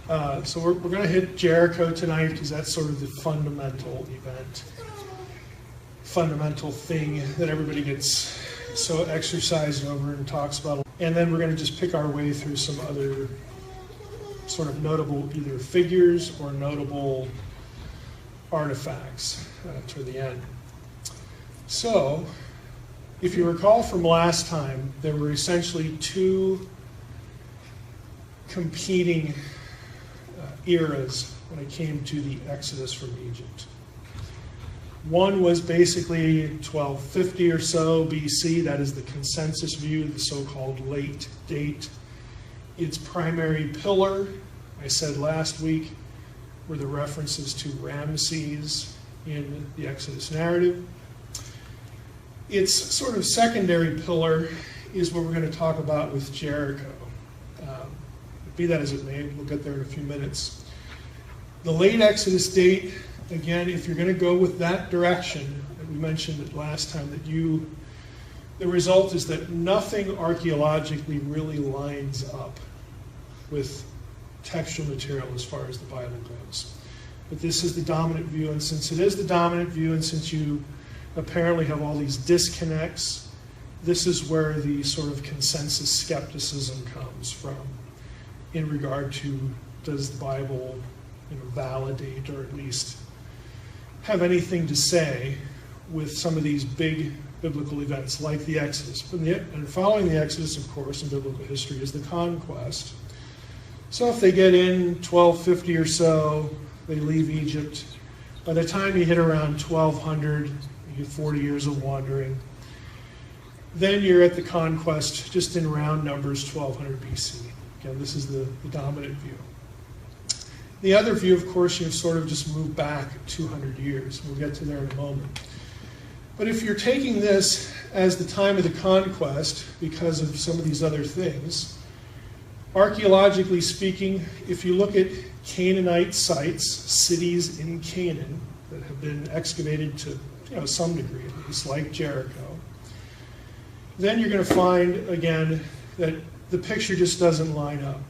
So we're going to hit Jericho tonight because that's sort of the fundamental event, fundamental thing that everybody gets so exercised over and talks about. And then we're going to just pick our way through some other sort of notable either figures or notable artifacts toward the end. So, if you recall from last time, there were essentially two competing eras when it came to the Exodus from Egypt. One was basically 1250 or so BC, that is the consensus view, the so-called late date. Its primary pillar, I said last week, were the references to Ramesses in the Exodus narrative. Its sort of secondary pillar is what we're going to talk about with Jericho. Be that as it may, we'll get there in a few minutes. The late Exodus date, again, if you're going to go with that direction, we mentioned it last time, that the result is that nothing archaeologically really lines up with textual material as far as the Bible goes. But this is the dominant view, and since it is the dominant view, and since you apparently have all these disconnects, this is where the sort of consensus skepticism comes from in regard to, does the Bible validate or at least have anything to say with some of these big biblical events like the Exodus. And following the Exodus, of course, in biblical history is the Conquest. So if they get in 1250 or so, they leave Egypt. By the time you hit around 1200, you get 40 years of wandering. Then you're at the Conquest, just in round numbers, 1200 BC. Again, this is the dominant view. The other view, of course, you've sort of just moved back 200 years. We'll get to there in a moment. But if you're taking this as the time of the Conquest because of some of these other things, archaeologically speaking, if you look at Canaanite sites, cities in Canaan that have been excavated to some degree, at least, like Jericho, then you're going to find, again, that the picture just doesn't line up.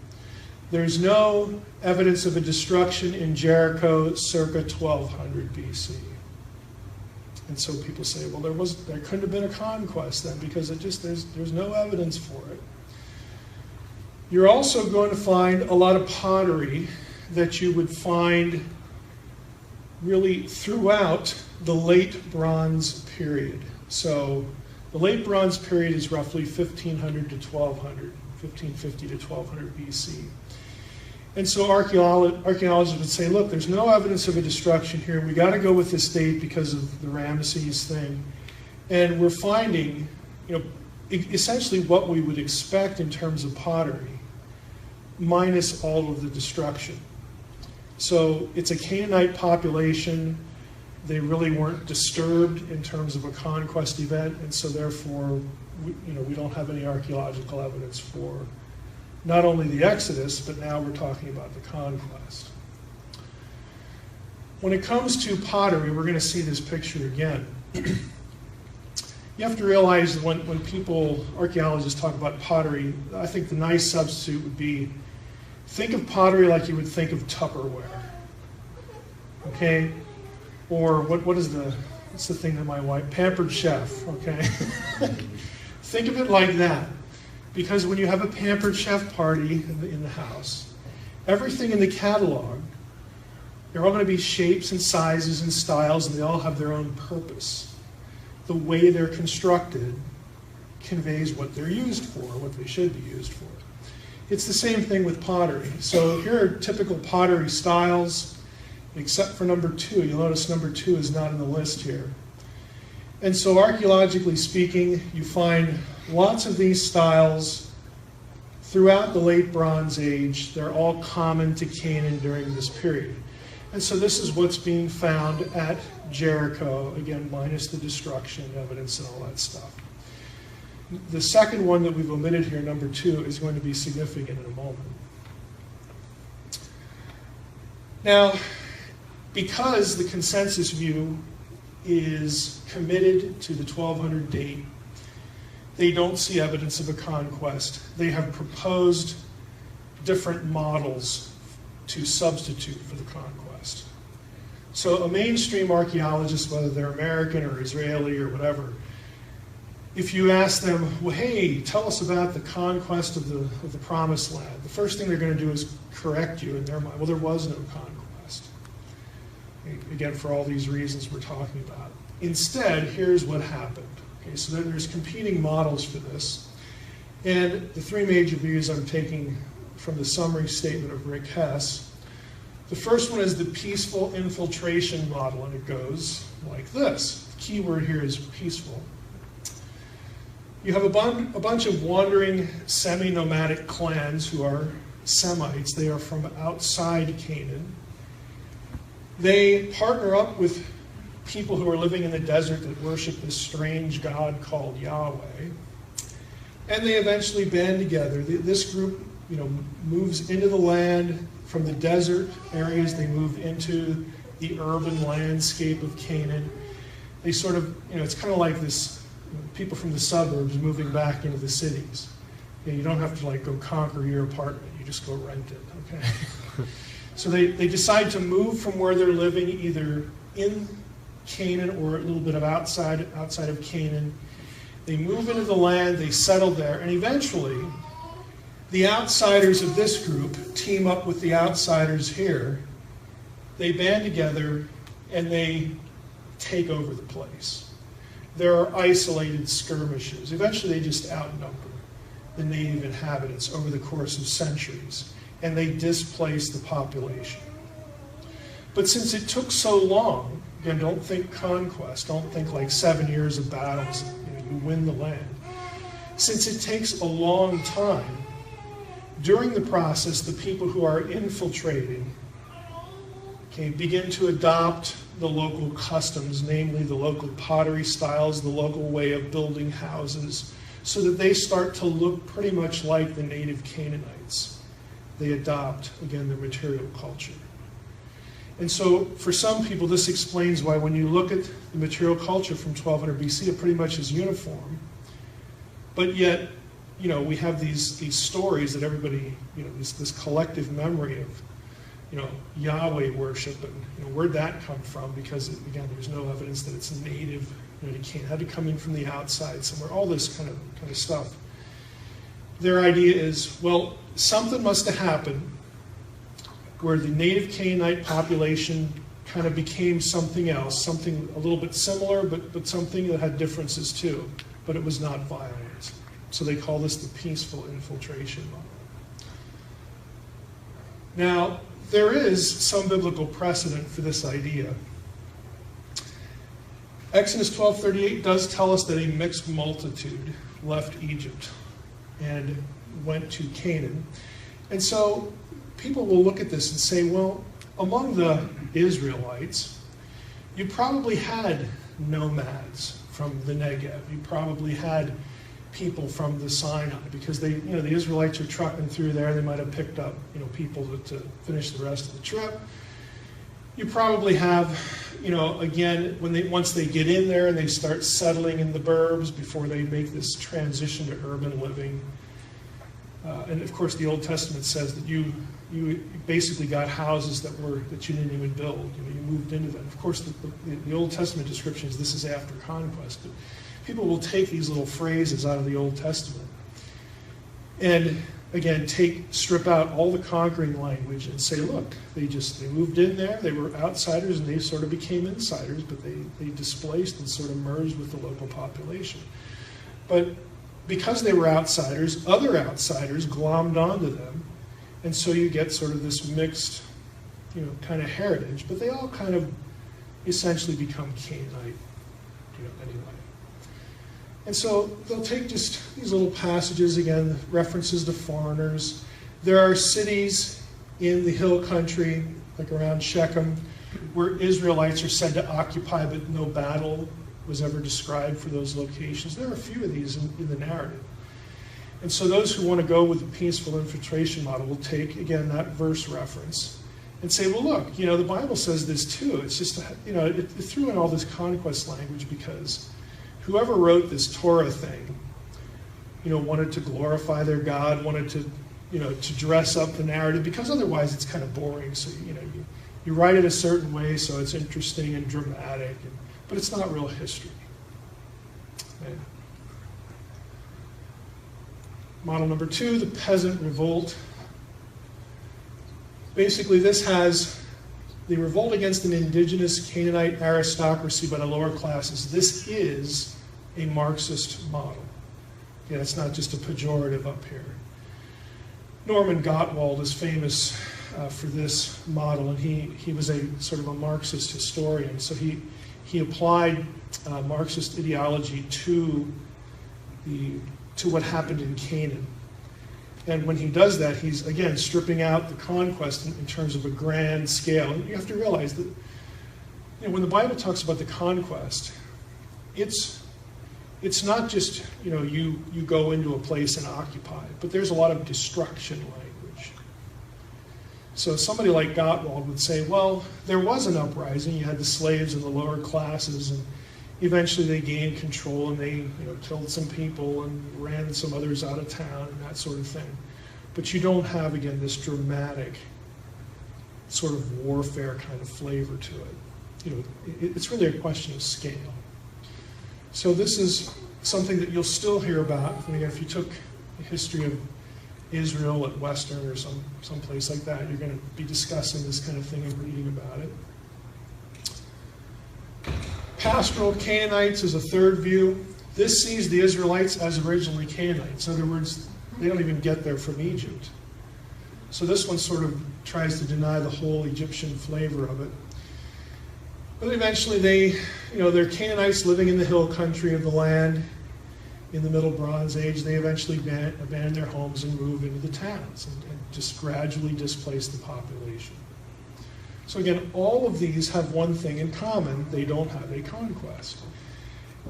There's no evidence of a destruction in Jericho circa 1200 BC. And so people say, well, there couldn't have been a conquest then because there's no evidence for it. You're also going to find a lot of pottery that you would find really throughout the late Bronze period. So the late Bronze period is roughly 1500 to 1200, 1550 to 1200 BC. And so archaeologists would say, look, there's no evidence of a destruction here. We got to go with this date because of the Ramesses thing. And we're finding, essentially what we would expect in terms of pottery, minus all of the destruction. So it's a Canaanite population. They really weren't disturbed in terms of a conquest event, and so therefore, we don't have any archaeological evidence for not only the Exodus, but now we're talking about the conquest. When it comes to pottery, we're going to see this picture again. You have to realize that when archaeologists talk about pottery, I think the nice substitute would be, think of pottery like you would think of Tupperware. Okay? Or what's the thing that my wife, Pampered Chef, okay? Think of it like that. Because when you have a Pampered Chef party in the house, everything in the catalog, they're all going to be shapes and sizes and styles, and they all have their own purpose. The way they're constructed conveys what they're used for, what they should be used for. It's the same thing with pottery. So here are typical pottery styles, except for number 2. You'll notice number 2 is not in the list here. And so archaeologically speaking, you find lots of these styles throughout the late Bronze Age. They're all common to Canaan during this period. And so this is what's being found at Jericho, again, minus the destruction evidence and all that stuff. The second one that we've omitted here, number 2, is going to be significant in a moment. Now, because the consensus view is committed to the 1200 date, they don't see evidence of a conquest. They have proposed different models to substitute for the conquest. So a mainstream archaeologist, whether they're American or Israeli or whatever, if you ask them, well, hey, tell us about the conquest of the Promised Land, the first thing they're going to do is correct you in their mind. Well, there was no conquest. Again, for all these reasons we're talking about. Instead, here's what happened. Okay, so then there's competing models for this. And the three major views I'm taking from the summary statement of Rick Hess. The first one is the peaceful infiltration model, and it goes like this. The key word here is peaceful. You have a bunch of wandering semi-nomadic clans who are Semites. They are from outside Canaan. They partner up with people who are living in the desert that worship this strange god called Yahweh. And they eventually band together. This group, moves into the land from the desert areas. They move into the urban landscape of Canaan. They sort of, it's kind of like this, people from the suburbs moving back into the cities. You don't have to go conquer your apartment. You just go rent it, okay? So they decide to move from where they're living, either in Canaan or a little bit of outside of Canaan. They move into the land, they settle there, and eventually the outsiders of this group team up with the outsiders here. They band together and they take over the place. There are isolated skirmishes. Eventually they just outnumber the native inhabitants over the course of centuries, and they displace the population. But since it took so long, again, don't think conquest, don't think 7 years of battles, you win the land. Since it takes a long time, during the process, the people who are infiltrating begin to adopt the local customs, namely the local pottery styles, the local way of building houses, so that they start to look pretty much like the native Canaanites. They adopt, again, their material culture. And so for some people, this explains why when you look at the material culture from 1200 BC, it pretty much is uniform. But yet, we have these stories that everybody, this collective memory of, Yahweh worship, and where'd that come from? Because, again, there's no evidence that it's native. It had to come in from the outside somewhere, all this kind of stuff. Their idea is, well, something must have happened where the native Canaanite population kind of became something else, something a little bit similar, but something that had differences too, but it was not violent. So they call this the peaceful infiltration model. Now, there is some biblical precedent for this idea. Exodus 12:38 does tell us that a mixed multitude left Egypt and went to Canaan. And so people will look at this and say, well, among the Israelites, you probably had nomads from the Negev. You probably had people from the Sinai, because they, the Israelites are trucking through there. They might have picked up, people to finish the rest of the trip. You probably have, again, once they get in there and they start settling in the burbs before they make this transition to urban living. And of course, the Old Testament says that you basically got houses that you didn't even build. You moved into them. Of course, the Old Testament description is this is after conquest. But people will take these little phrases out of the Old Testament and, again, strip out all the conquering language and say, look, they moved in there, they were outsiders, and they sort of became insiders, but they displaced and sort of merged with the local population. But because they were outsiders, other outsiders glommed onto them, and so you get sort of this mixed, kind of heritage, but they all kind of essentially become Canaanite, anyway. And so they'll take just these little passages, again, references to foreigners. There are cities in the hill country, like around Shechem, where Israelites are said to occupy, but no battle was ever described for those locations. There are a few of these in the narrative. And so those who want to go with the peaceful infiltration model will take, again, that verse reference and say, well, look, the Bible says this too. It's just, it threw in all this conquest language because whoever wrote this Torah thing, wanted to glorify their God, wanted to, to dress up the narrative, because otherwise it's kind of boring. So, you write it a certain way so it's interesting and dramatic, but it's not real history. Okay. Model number 2, the peasant revolt. Basically, this has the revolt against an indigenous Canaanite aristocracy by the lower classes. This is a Marxist model. Yeah, it's not just a pejorative up here. Norman Gottwald is famous for this model, and he was a sort of a Marxist historian. So he applied Marxist ideology to what happened in Canaan. And when he does that, he's, again, stripping out the conquest in terms of a grand scale. And you have to realize that when the Bible talks about the conquest, it's not just, you go into a place and occupy, but there's a lot of destruction language. So somebody like Gottwald would say, well, there was an uprising. You had the slaves and the lower classes, and eventually they gained control, and they killed some people and ran some others out of town and that sort of thing. But you don't have, again, this dramatic sort of warfare kind of flavor to it. It's really a question of scale. So this is something that you'll still hear about. And again, if you took the history of Israel at Western or some place like that, you're going to be discussing this kind of thing and reading about it. Pastoral Canaanites is a third view. This sees the Israelites as originally Canaanites. In other words, they don't even get there from Egypt. So this one sort of tries to deny the whole Egyptian flavor of it. But eventually they're Canaanites living in the hill country of the land in the Middle Bronze Age. They eventually abandon their homes and move into the towns and just gradually displace the population. So again, all of these have one thing in common: they don't have a conquest.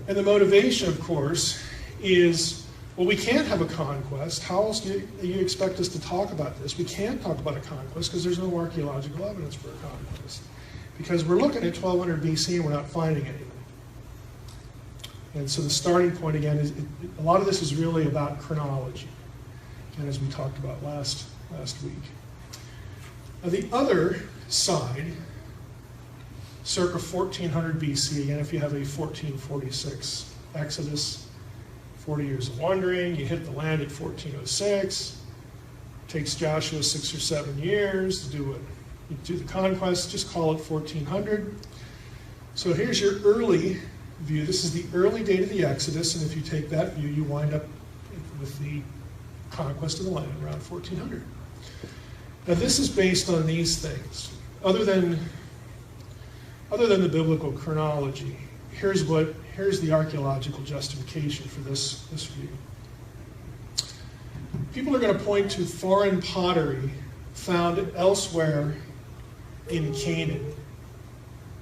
And the motivation, of course, is, well, we can't have a conquest. How else do you expect us to talk about this? We can't talk about a conquest because there's no archaeological evidence for a conquest. Because we're looking at 1200 BC and we're not finding anything. And so the starting point, again, is a lot of this is really about chronology, and as we talked about last week. Now the other side, circa 1400 BC, again, if you have a 1446 Exodus, 40 years of wandering, you hit the land at 1406, takes Joshua 6 or 7 years to do the conquest, just call it 1400. So here's your early view. This is the early date of the Exodus, and if you take that view, you wind up with the conquest of the land around 1400. Now this is based on these things. Other than the biblical chronology, here's the archaeological justification for this view. People are going to point to foreign pottery found elsewhere in Canaan,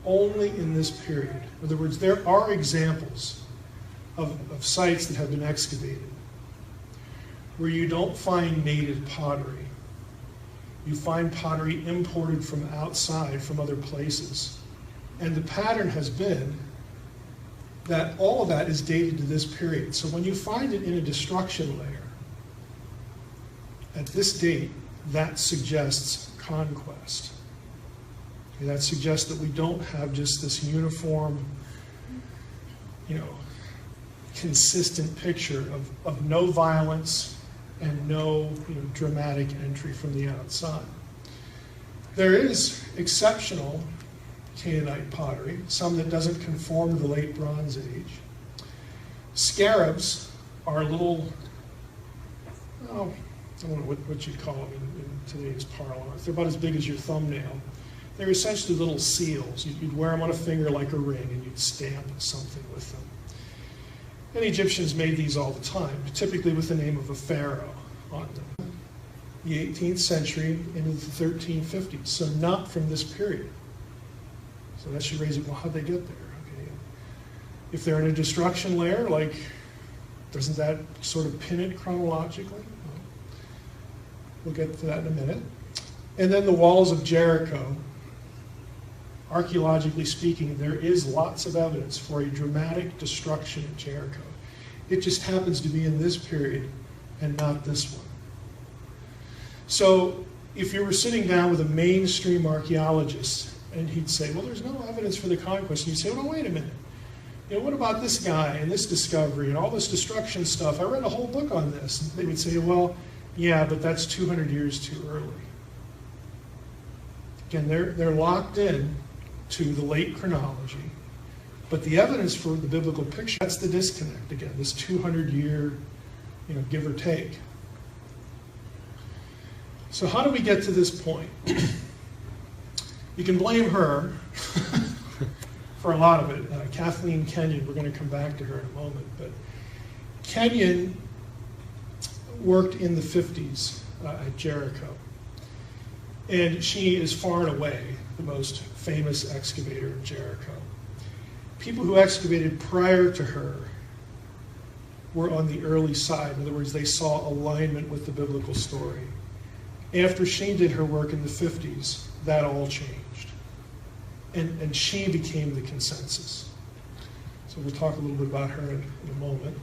only in this period. In other words, there are examples of sites that have been excavated where you don't find native pottery. You find pottery imported from outside, from other places. And the pattern has been that all of that is dated to this period. So when you find it in a destruction layer, at this date, that suggests conquest. Okay, that suggests that we don't have just this uniform, consistent picture of no violence and no dramatic entry from the outside. There is exceptional Canaanite pottery, some that doesn't conform to the late Bronze Age. Scarabs are little, I don't know what you'd call them in today's parlance. They're about as big as your thumbnail. They're essentially little seals. You'd wear them on a finger like a ring, and you'd stamp something with them. And Egyptians made these all the time, typically with the name of a pharaoh on them. The 18th century into the 1350s, so not from this period. So that should raise it, well, how'd they get there? Okay. If they're in a destruction layer, doesn't that sort of pin it chronologically? We'll get to that in a minute. And then the walls of Jericho. Archaeologically speaking, there is lots of evidence for a dramatic destruction at Jericho. It just happens to be in this period and not this one. So if you were sitting down with a mainstream archaeologist and he'd say, well, there's no evidence for the conquest, and you'd say, well, wait a minute. What about this guy and this discovery and all this destruction stuff? I read a whole book on this. And they would say, well, yeah, but that's 200 years too early. Again, they're locked in to the late chronology, but the evidence for the biblical picture, that's the disconnect again, this 200-year, give or take. So how do we get to this point? You can blame her for a lot of it. Kathleen Kenyon, we're going to come back to her in a moment, but Kenyon worked in the 50s at Jericho. And she is far and away the most famous excavator of Jericho. People who excavated prior to her were on the early side. In other words, they saw alignment with the biblical story. After she did her work in the 50s, that all changed. And she became the consensus. So we'll talk a little bit about her in a moment.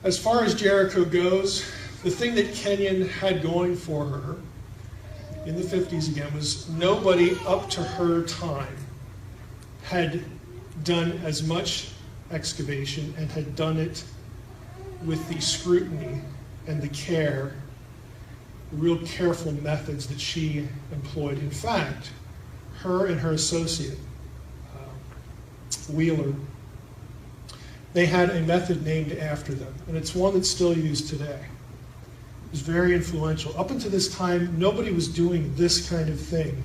As far as Jericho goes, the thing that Kenyon had going for her in the 50s again was nobody up to her time had done as much excavation and had done it with the scrutiny and the care, the real careful methods that she employed. In fact, her and her associate, Wheeler, they had a method named after them, and it's one that's still used today. It was very influential. Up until this time, nobody was doing this kind of thing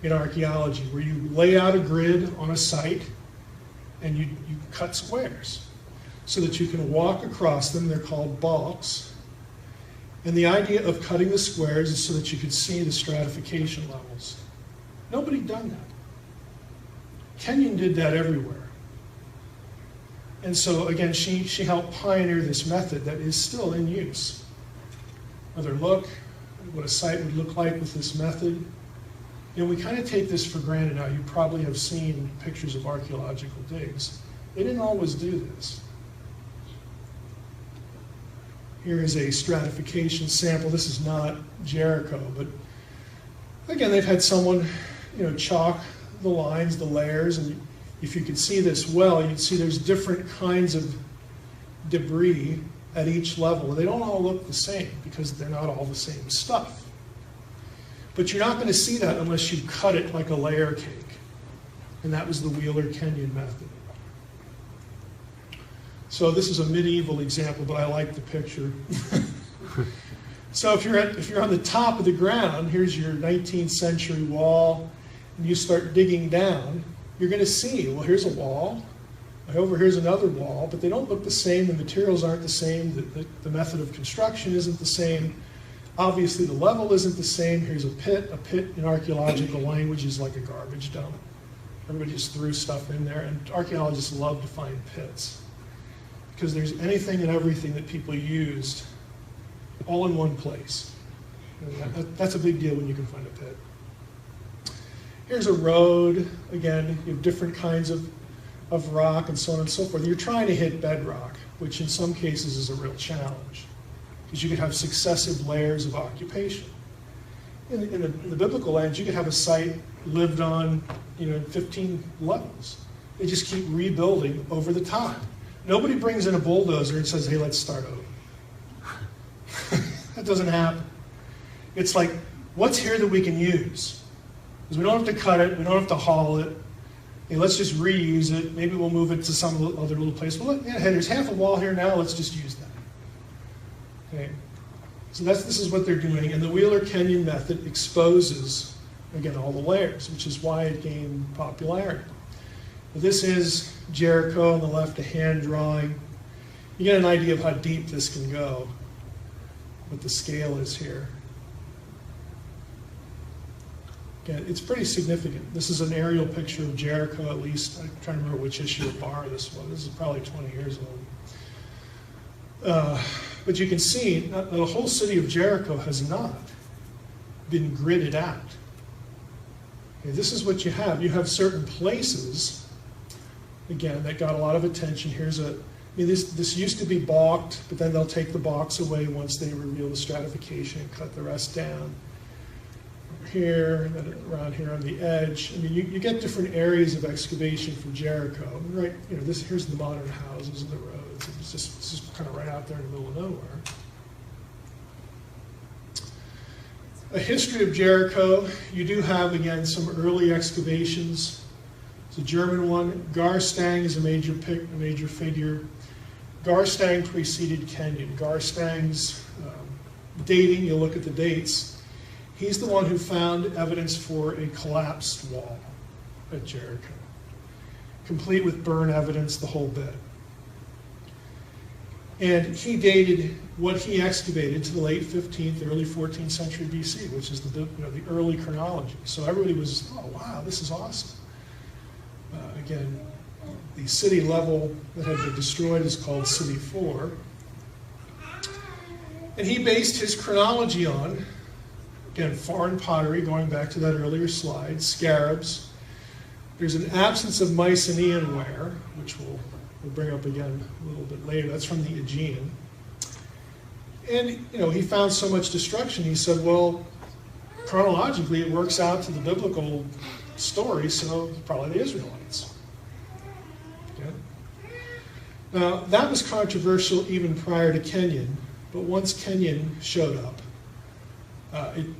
in archaeology, where you lay out a grid on a site and you cut squares so that you can walk across them. They're called balks. And the idea of cutting the squares is so that you could see the stratification levels. Nobody had done that. Kenyon did that everywhere. And so, again, she helped pioneer this method that is still in use. Another look at what a site would look like with this method. We kind of take this for granted now. You probably have seen pictures of archaeological digs. They didn't always do this. Here is a stratification sample. This is not Jericho, but again, they've had someone, chalk the lines, the layers, and if you could see this well, you'd see there's different kinds of debris at each level. They don't all look the same because they're not all the same stuff. But you're not going to see that unless you cut it like a layer cake. And that was the Wheeler-Kenyon method. So this is a medieval example, but I like the picture. So if you're on the top of the ground, here's your 19th century wall, and you start digging down, you're going to see, well, here's a wall, over here's another wall, but they don't look the same, the materials aren't the same, the method of construction isn't the same, obviously the level isn't the same. Here's a pit in archaeological language is like a garbage dump. Everybody just threw stuff in there, and archaeologists love to find pits because there's anything and everything that people used all in one place. That's a big deal when you can find a pit. Here's a road. Again, you have different kinds of rock and so on and so forth. You're trying to hit bedrock, which in some cases is a real challenge because you could have successive layers of occupation. In the biblical lands, you could have a site lived on 15 levels. They just keep rebuilding over the time. Nobody brings in a bulldozer and says, hey, let's start over. That doesn't happen. It's like, what's here that we can use? Because we don't have to cut it, we don't have to haul it. Hey, let's just reuse it. Maybe we'll move it to some other little place. Well, hey, there's half a wall here now, let's just use that. Okay. So this is what they're doing, and the Wheeler-Kenyon method exposes, again, all the layers, which is why it gained popularity. But this is Jericho on the left, a hand drawing. You get an idea of how deep this can go, what the scale is here. Again, it's pretty significant. This is an aerial picture of Jericho, at least. I'm trying to remember which issue of Bar this was. This is probably 20 years old. But you can see that the whole city of Jericho has not been gridded out. Okay, this is what you have. You have certain places, again, that got a lot of attention. Here's a I mean, this used to be balked, but then they'll take the balks away once they reveal the stratification and cut the rest down. Over here, and then around here on the edge. I mean, you get different areas of excavation for Jericho. Right, you know, here's the modern houses and the roads. It's just kind of right out there in the middle of nowhere. A history of Jericho. You do have, again, some early excavations. It's a German one. Garstang is a major figure. Garstang preceded Kenyon. Garstang's dating, you'll look at the dates, he's the one who found evidence for a collapsed wall at Jericho, complete with burn evidence, the whole bit. And he dated what he excavated to the late 15th, early 14th century BC, which is the early chronology. So everybody was, oh wow, this is awesome. Again, the city level that had been destroyed is called City 4. And he based his chronology on, again, foreign pottery, going back to that earlier slide, scarabs. There's an absence of Mycenaean ware, which we'll bring up again a little bit later. That's from the Aegean. And, you know, he found so much destruction, he said, well, chronologically it works out to the biblical story, so probably the Israelites. Now, that was controversial even prior to Kenyon, but once Kenyon showed up,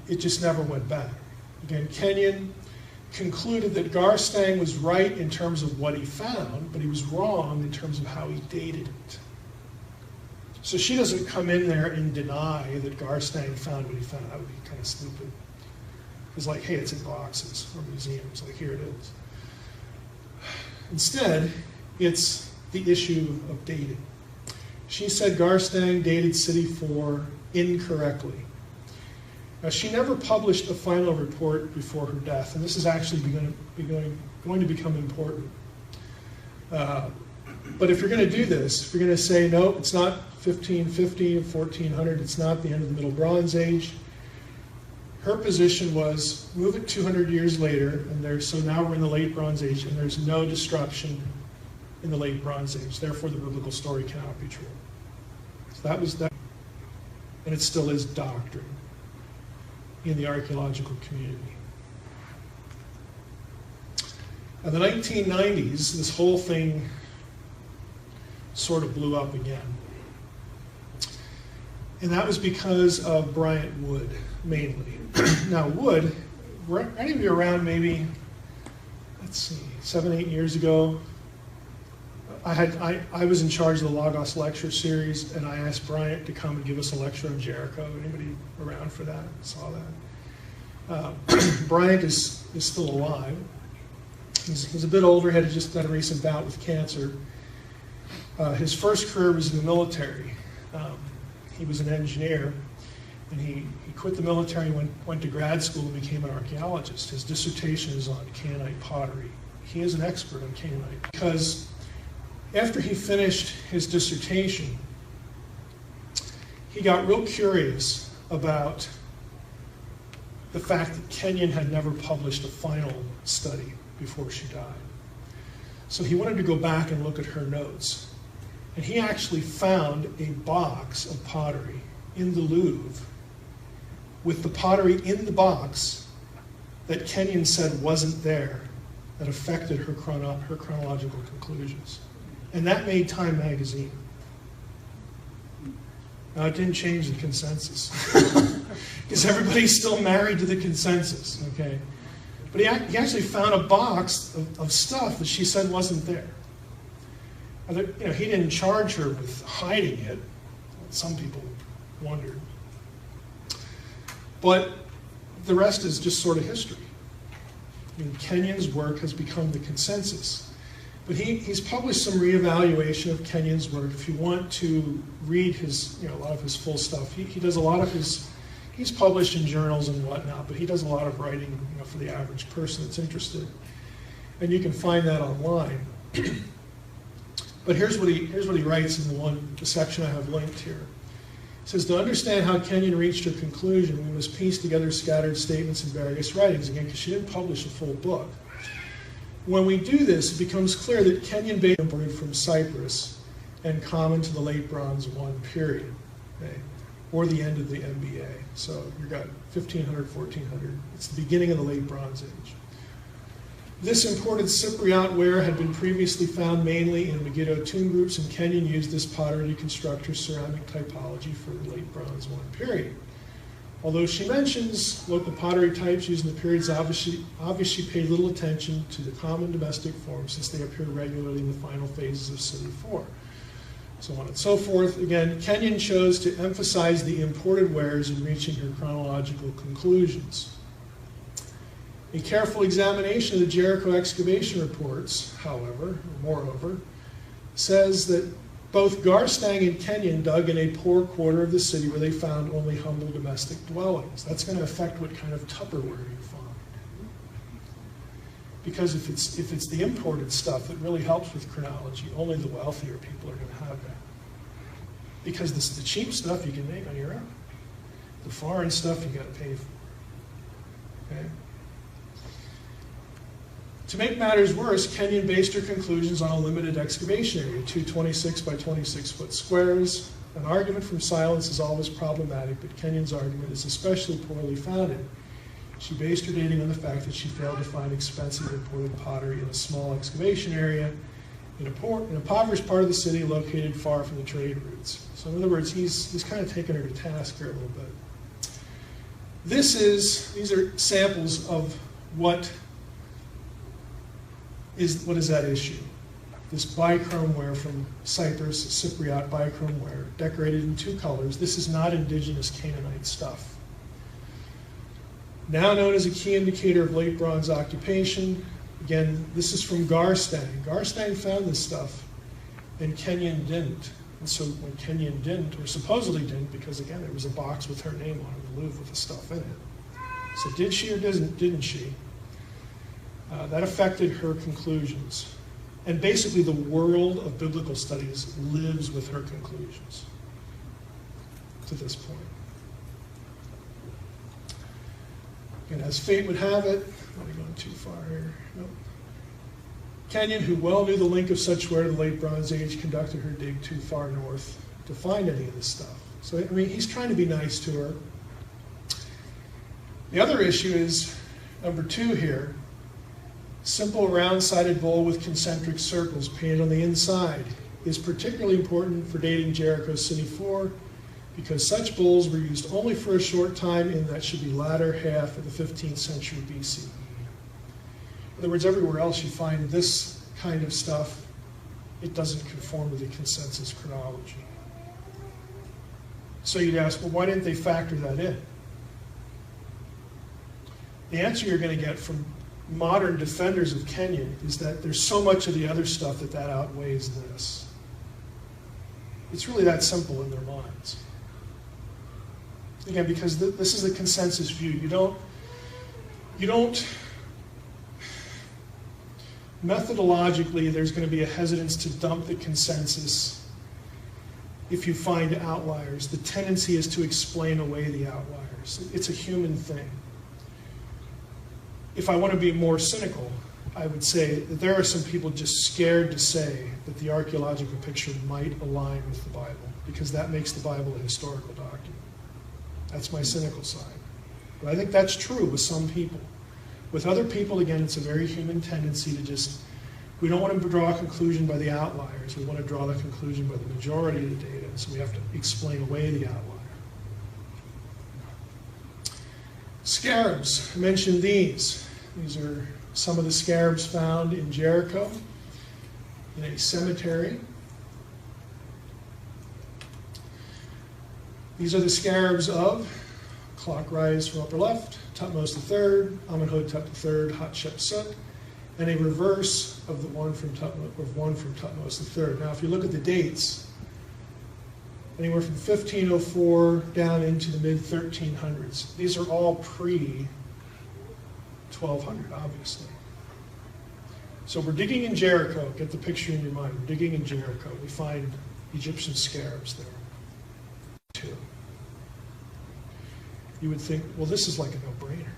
it just never went back. Again, Kenyon concluded that Garstang was right in terms of what he found, but he was wrong in terms of how he dated it. So she doesn't come in there and deny that Garstang found what he found. That would be kind of stupid. It's like, hey, it's in boxes or museums, like here it is. Instead, it's the issue of dating. She said Garstang dated City 4 incorrectly. Now, she never published a final report before her death, and this is actually going to become important. But if you're going to do this, if you're going to say, no, it's not 1550 or 1400, it's not the end of the Middle Bronze Age, her position was move it 200 years later, and so now we're in the Late Bronze Age, and there's no disruption in the Late Bronze Age. Therefore, the biblical story cannot be true. So that was that, and it still is doctrine in the archaeological community. In the 1990s, this whole thing sort of blew up again. And that was because of Bryant Wood, mainly. Now, Wood, were any of you around maybe, let's see, 7-8 years ago? I was in charge of the Logos lecture series, and I asked Bryant to come and give us a lecture on Jericho. Anybody around for that? Saw that? Bryant is still alive. He's a bit older, had just done a recent bout with cancer. His first career was in the military. He was an engineer, and he quit the military and went to grad school and became an archaeologist. His dissertation is on Canaanite pottery. He is an expert on Canaanite because after he finished his dissertation, he got real curious about the fact that Kenyon had never published a final study before she died. So he wanted to go back and look at her notes. And he actually found a box of pottery in the Louvre with the pottery in the box that Kenyon said wasn't there, that affected her chronological conclusions. And that made Time magazine. Now, it didn't change the consensus, because everybody's still married to the consensus, okay? But he actually found a box of stuff that she said wasn't there. You know, he didn't charge her with hiding it. Some people wondered. But the rest is just sort of history. I mean, Kenyon's work has become the consensus. But he's published some reevaluation of Kenyon's work. If you want to read his, a lot of his full stuff, he does a lot of his, he's published in journals and whatnot, but he does a lot of writing, for the average person that's interested. And you can find that online. But here's what he writes in the section I have linked here. He says, to understand how Kenyon reached her conclusion, we must piece together scattered statements in various writings, again, because she didn't publish a full book. When we do this, it becomes clear that Kenyon imported from Cyprus and common to the Late Bronze 1 period, okay, or the end of the MBA. So you've got 1500, 1400. It's the beginning of the Late Bronze Age. This imported Cypriot ware had been previously found mainly in Megiddo tomb groups, and Kenyon used this pottery to construct her ceramic typology for the Late Bronze 1 period. Although she mentions local pottery types used in the periods, obviously paid little attention to the common domestic forms since they appear regularly in the final phases of City 4. So on and so forth. Again, Kenyon chose to emphasize the imported wares in reaching her chronological conclusions. A careful examination of the Jericho excavation reports, however, or moreover, says that both Garstang and Kenyon dug in a poor quarter of the city where they found only humble domestic dwellings. That's going to affect what kind of Tupperware you find. Because if it's the imported stuff that really helps with chronology, only the wealthier people are going to have that. Because the cheap stuff you can make on your own. The foreign stuff you got to pay for. Okay? To make matters worse, Kenyon based her conclusions on a limited excavation area, 2 26 by 26 foot squares. An argument from silence is always problematic, but Kenyon's argument is especially poorly founded. She based her dating on the fact that she failed to find expensive imported pottery in a small excavation area in an impoverished part of the city located far from the trade routes. So in other words, he's kind of taken her to task here a little bit. These are samples of what is that issue. This bichrome ware from Cyprus, Cypriot bichrome ware, decorated in 2 colors. This is not indigenous Canaanite stuff. Now known as a key indicator of late bronze occupation. Again, this is from Garstang. Garstang found this stuff, and Kenyon didn't. And so when Kenyon didn't, or supposedly didn't, because again, there was a box with her name on it in the Louvre with the stuff in it. So did she or didn't she? That affected her conclusions. And basically the world of biblical studies lives with her conclusions to this point. And as fate would have it, am I going too far here? Nope. Kenyon, who well knew the link of such ware to the Late Bronze Age, conducted her dig too far north to find any of this stuff. So, I mean, he's trying to be nice to her. The other issue is number 2 here. Simple round-sided bowl with concentric circles painted on the inside is particularly important for dating Jericho City 4 because such bowls were used only for a short time in that should be latter half of the 15th century BCE. In other words, everywhere else you find this kind of stuff, it doesn't conform to the consensus chronology. So you'd ask, well, why didn't they factor that in? The answer you're going to get from modern defenders of Kenyon is that there's so much of the other stuff that outweighs this. It's really that simple in their minds. Again, because this is the consensus view. You don't, methodologically, there's going to be a hesitance to dump the consensus if you find outliers. The tendency is to explain away the outliers. It's a human thing. If I want to be more cynical, I would say that there are some people just scared to say that the archaeological picture might align with the Bible, because that makes the Bible a historical document. That's my cynical side. But I think that's true with some people. With other people, again, it's a very human tendency to just, we don't want to draw a conclusion by the outliers. We want to draw the conclusion by the majority of the data, so we have to explain away the outlier. Scarabs, I mentioned these. These are some of the scarabs found in Jericho in a cemetery. These are the scarabs of, clock rise from upper left, Tutmos III, Amenhotep III, Hatshepsut, and a reverse of the one from Tutmos III. Now, if you look at the dates, anywhere from 1504 down into the mid-1300s. These are all pre-1200, obviously. So we're digging in Jericho. Get the picture in your mind. We're digging in Jericho. We find Egyptian scarabs there, too. You would think, well, this is like a no-brainer.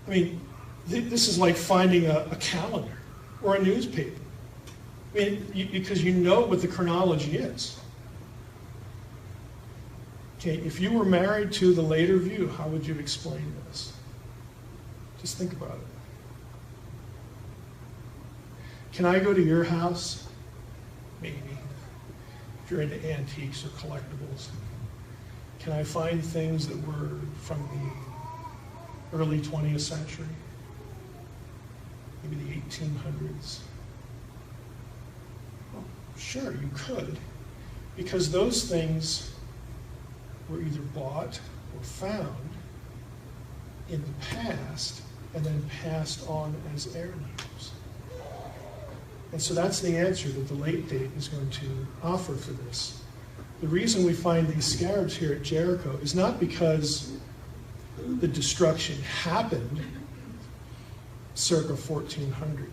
I mean, this is like finding a calendar or a newspaper. I mean, because you know what the chronology is. Okay, if you were married to the later view, how would you explain this? Just think about it. Can I go to your house? Maybe. If you're into antiques or collectibles. Can I find things that were from the early 20th century? Maybe the 1800s? Well, sure, you could. Because those things were either bought or found in the past and then passed on as heirlooms. And so that's the answer that the late date is going to offer for this. The reason we find these scarabs here at Jericho is not because the destruction happened circa 1400.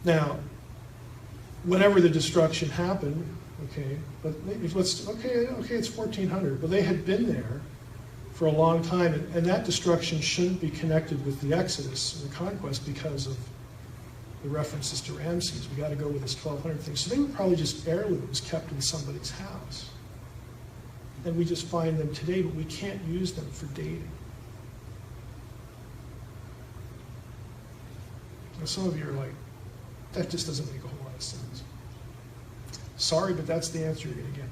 Now, whenever the destruction happened, okay, but it's 1400, but they had been there for a long time, and that destruction shouldn't be connected with the Exodus and the Conquest because of the references to Ramses. We got to go with this 1200 thing. So they were probably just heirlooms kept in somebody's house. And we just find them today, but we can't use them for dating. Now, some of you are like, that just doesn't make a whole lot of sense. Sorry, but that's the answer you're going to get.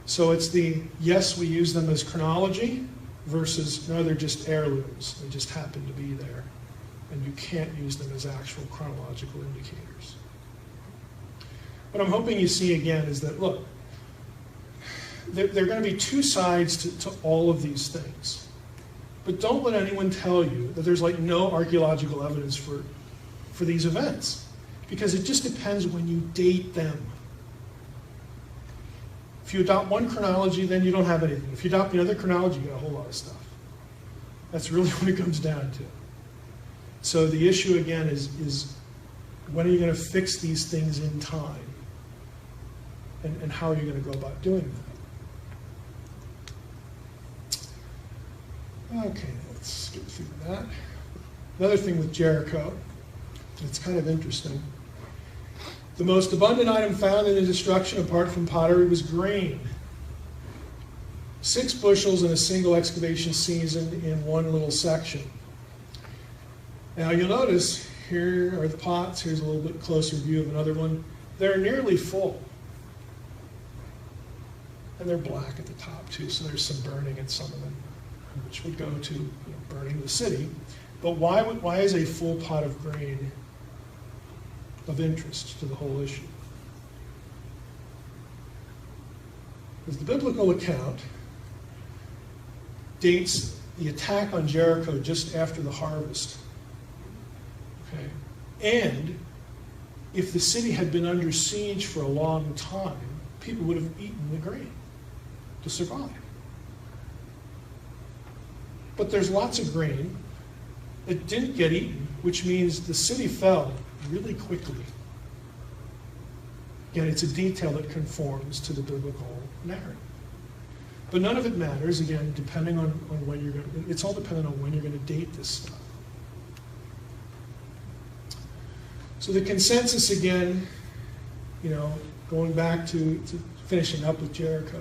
So it's the, yes, we use them as chronology, versus, no, they're just heirlooms. They just happen to be there. And you can't use them as actual chronological indicators. What I'm hoping you see again is that, look, there are going to be two sides to all of these things. But don't let anyone tell you that there's like no archaeological evidence for these events, because it just depends when you date them. If you adopt one chronology, then you don't have anything. If you adopt another chronology, you got a whole lot of stuff. That's really what it comes down to. So the issue again is when are you going to fix these things in time? And how are you going to go about doing that? Okay, let's skip through that. Another thing with Jericho, it's kind of interesting. The most abundant item found in the destruction, apart from pottery, was grain. 6 bushels in a single excavation season in one little section. Now you'll notice here are the pots. Here's a little bit closer view of another one. They're nearly full. And they're black at the top too, so there's some burning in some of them, which would go to burning the city. But why is a full pot of grain of interest to the whole issue? Because the biblical account dates the attack on Jericho just after the harvest. Okay. And if the city had been under siege for a long time, people would have eaten the grain to survive. But there's lots of grain that didn't get eaten, which means the city fell really quickly. Again, it's a detail that conforms to the biblical narrative. But none of it matters, again, depending on when you're going to, it's all dependent on when you're going to date this stuff. So the consensus again, going back to finishing up with Jericho,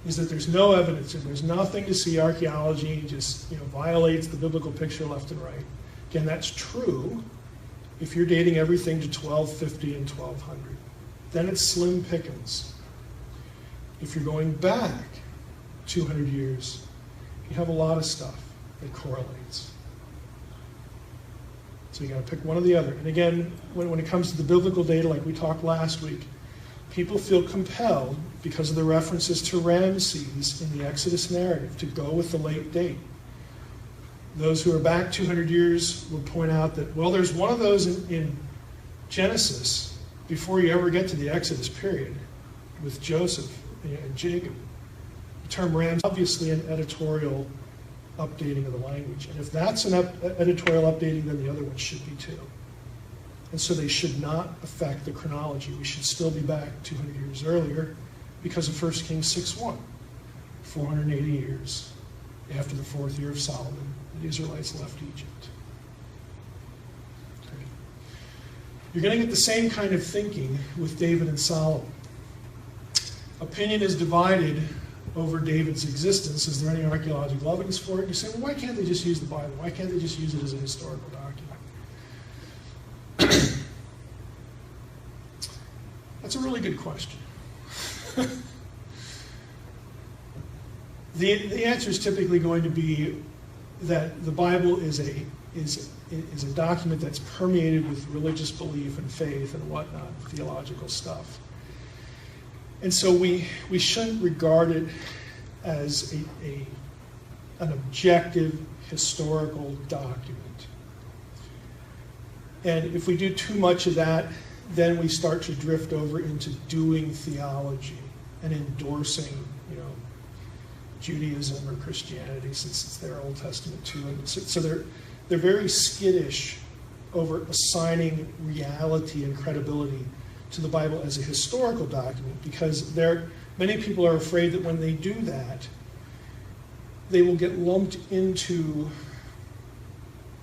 is that there's no evidence and there's nothing to see archaeology just violates the biblical picture left and right. Again, that's true if you're dating everything to 1250 and 1200. Then it's slim pickings. If you're going back 200 years, you have a lot of stuff that correlates. So you got to pick one or the other. And again, when it comes to the biblical data, like we talked last week, people feel compelled, because of the references to Ramses in the Exodus narrative, to go with the late date. Those who are back 200 years will point out that, well, there's one of those in Genesis before you ever get to the Exodus period with Joseph and Jacob. The term Ramses, obviously an editorial updating of the language. And if that's an editorial updating, then the other ones should be too. And so they should not affect the chronology. We should still be back 200 years earlier because of 1 Kings 6:1, 480 years after the 4th year of Solomon, the Israelites left Egypt. Okay. You're going to get the same kind of thinking with David and Solomon. Opinion is divided over David's existence. Is there any archaeological evidence for it? You say, well, why can't they just use the Bible? Why can't they just use it as a historical document? That's a really good question. The answer is typically going to be that the Bible is a document that's permeated with religious belief and faith and whatnot, theological stuff. And so we shouldn't regard it as an objective historical document. And if we do too much of that, then we start to drift over into doing theology and endorsing, Judaism or Christianity, since it's their Old Testament too. And so they're very skittish over assigning reality and credibility to the Bible as a historical document, because many people are afraid that when they do that, they will get lumped into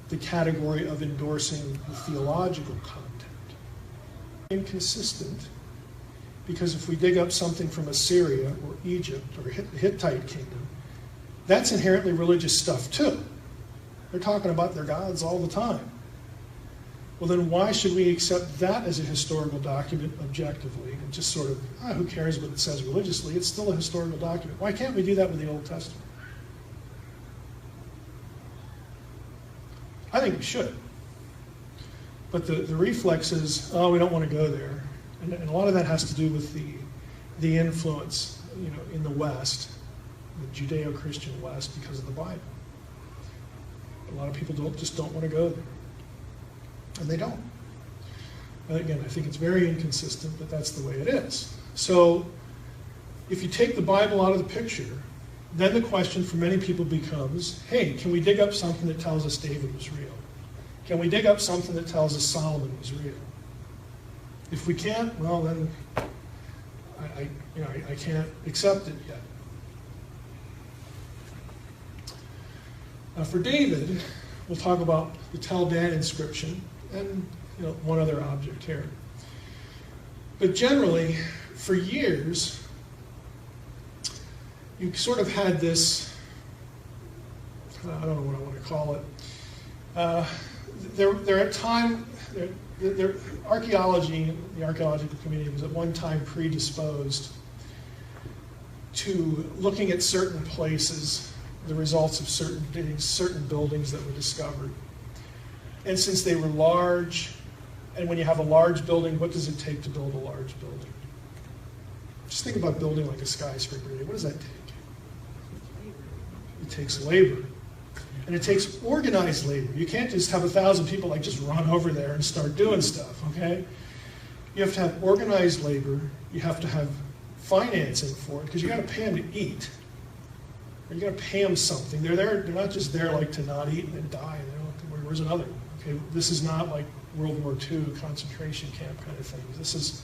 the category of endorsing the theological content. Inconsistent, because if we dig up something from Assyria or Egypt or the Hittite kingdom, that's inherently religious stuff too. They're talking about their gods all the time. Well, then why should we accept that as a historical document objectively and just sort of, who cares what it says religiously? It's still a historical document. Why can't we do that with the Old Testament? I think we should. But the reflex is, we don't want to go there. And a lot of that has to do with the influence, in the West, the Judeo-Christian West, because of the Bible. A lot of people just don't want to go there. And they don't. Again, I think it's very inconsistent, but that's the way it is. So if you take the Bible out of the picture, then the question for many people becomes, hey, can we dig up something that tells us David was real? Can we dig up something that tells us Solomon was real? If we can't, well then, I can't accept it yet. Now for David, we'll talk about the Tel Dan inscription and one other object here. But generally, for years, you sort of had this, I don't know what I want to call it. There at time, archaeology, the archaeological community was at one time predisposed to looking at certain places, the results of certain diggings, certain buildings that were discovered. And since they were large, and when you have a large building, what does it take to build a large building? Just think about building like a skyscraper today. What does that take? It takes labor. And it takes organized labor. You can't just have 1,000 people just run over there and start doing stuff, okay? You have to have organized labor. You have to have financing for it, because you got to pay them to eat. Or you got to pay them something. They're there. They're not just there to not eat and then die. And they don't, where's another one? Okay, this is not like World War II concentration camp kind of thing. These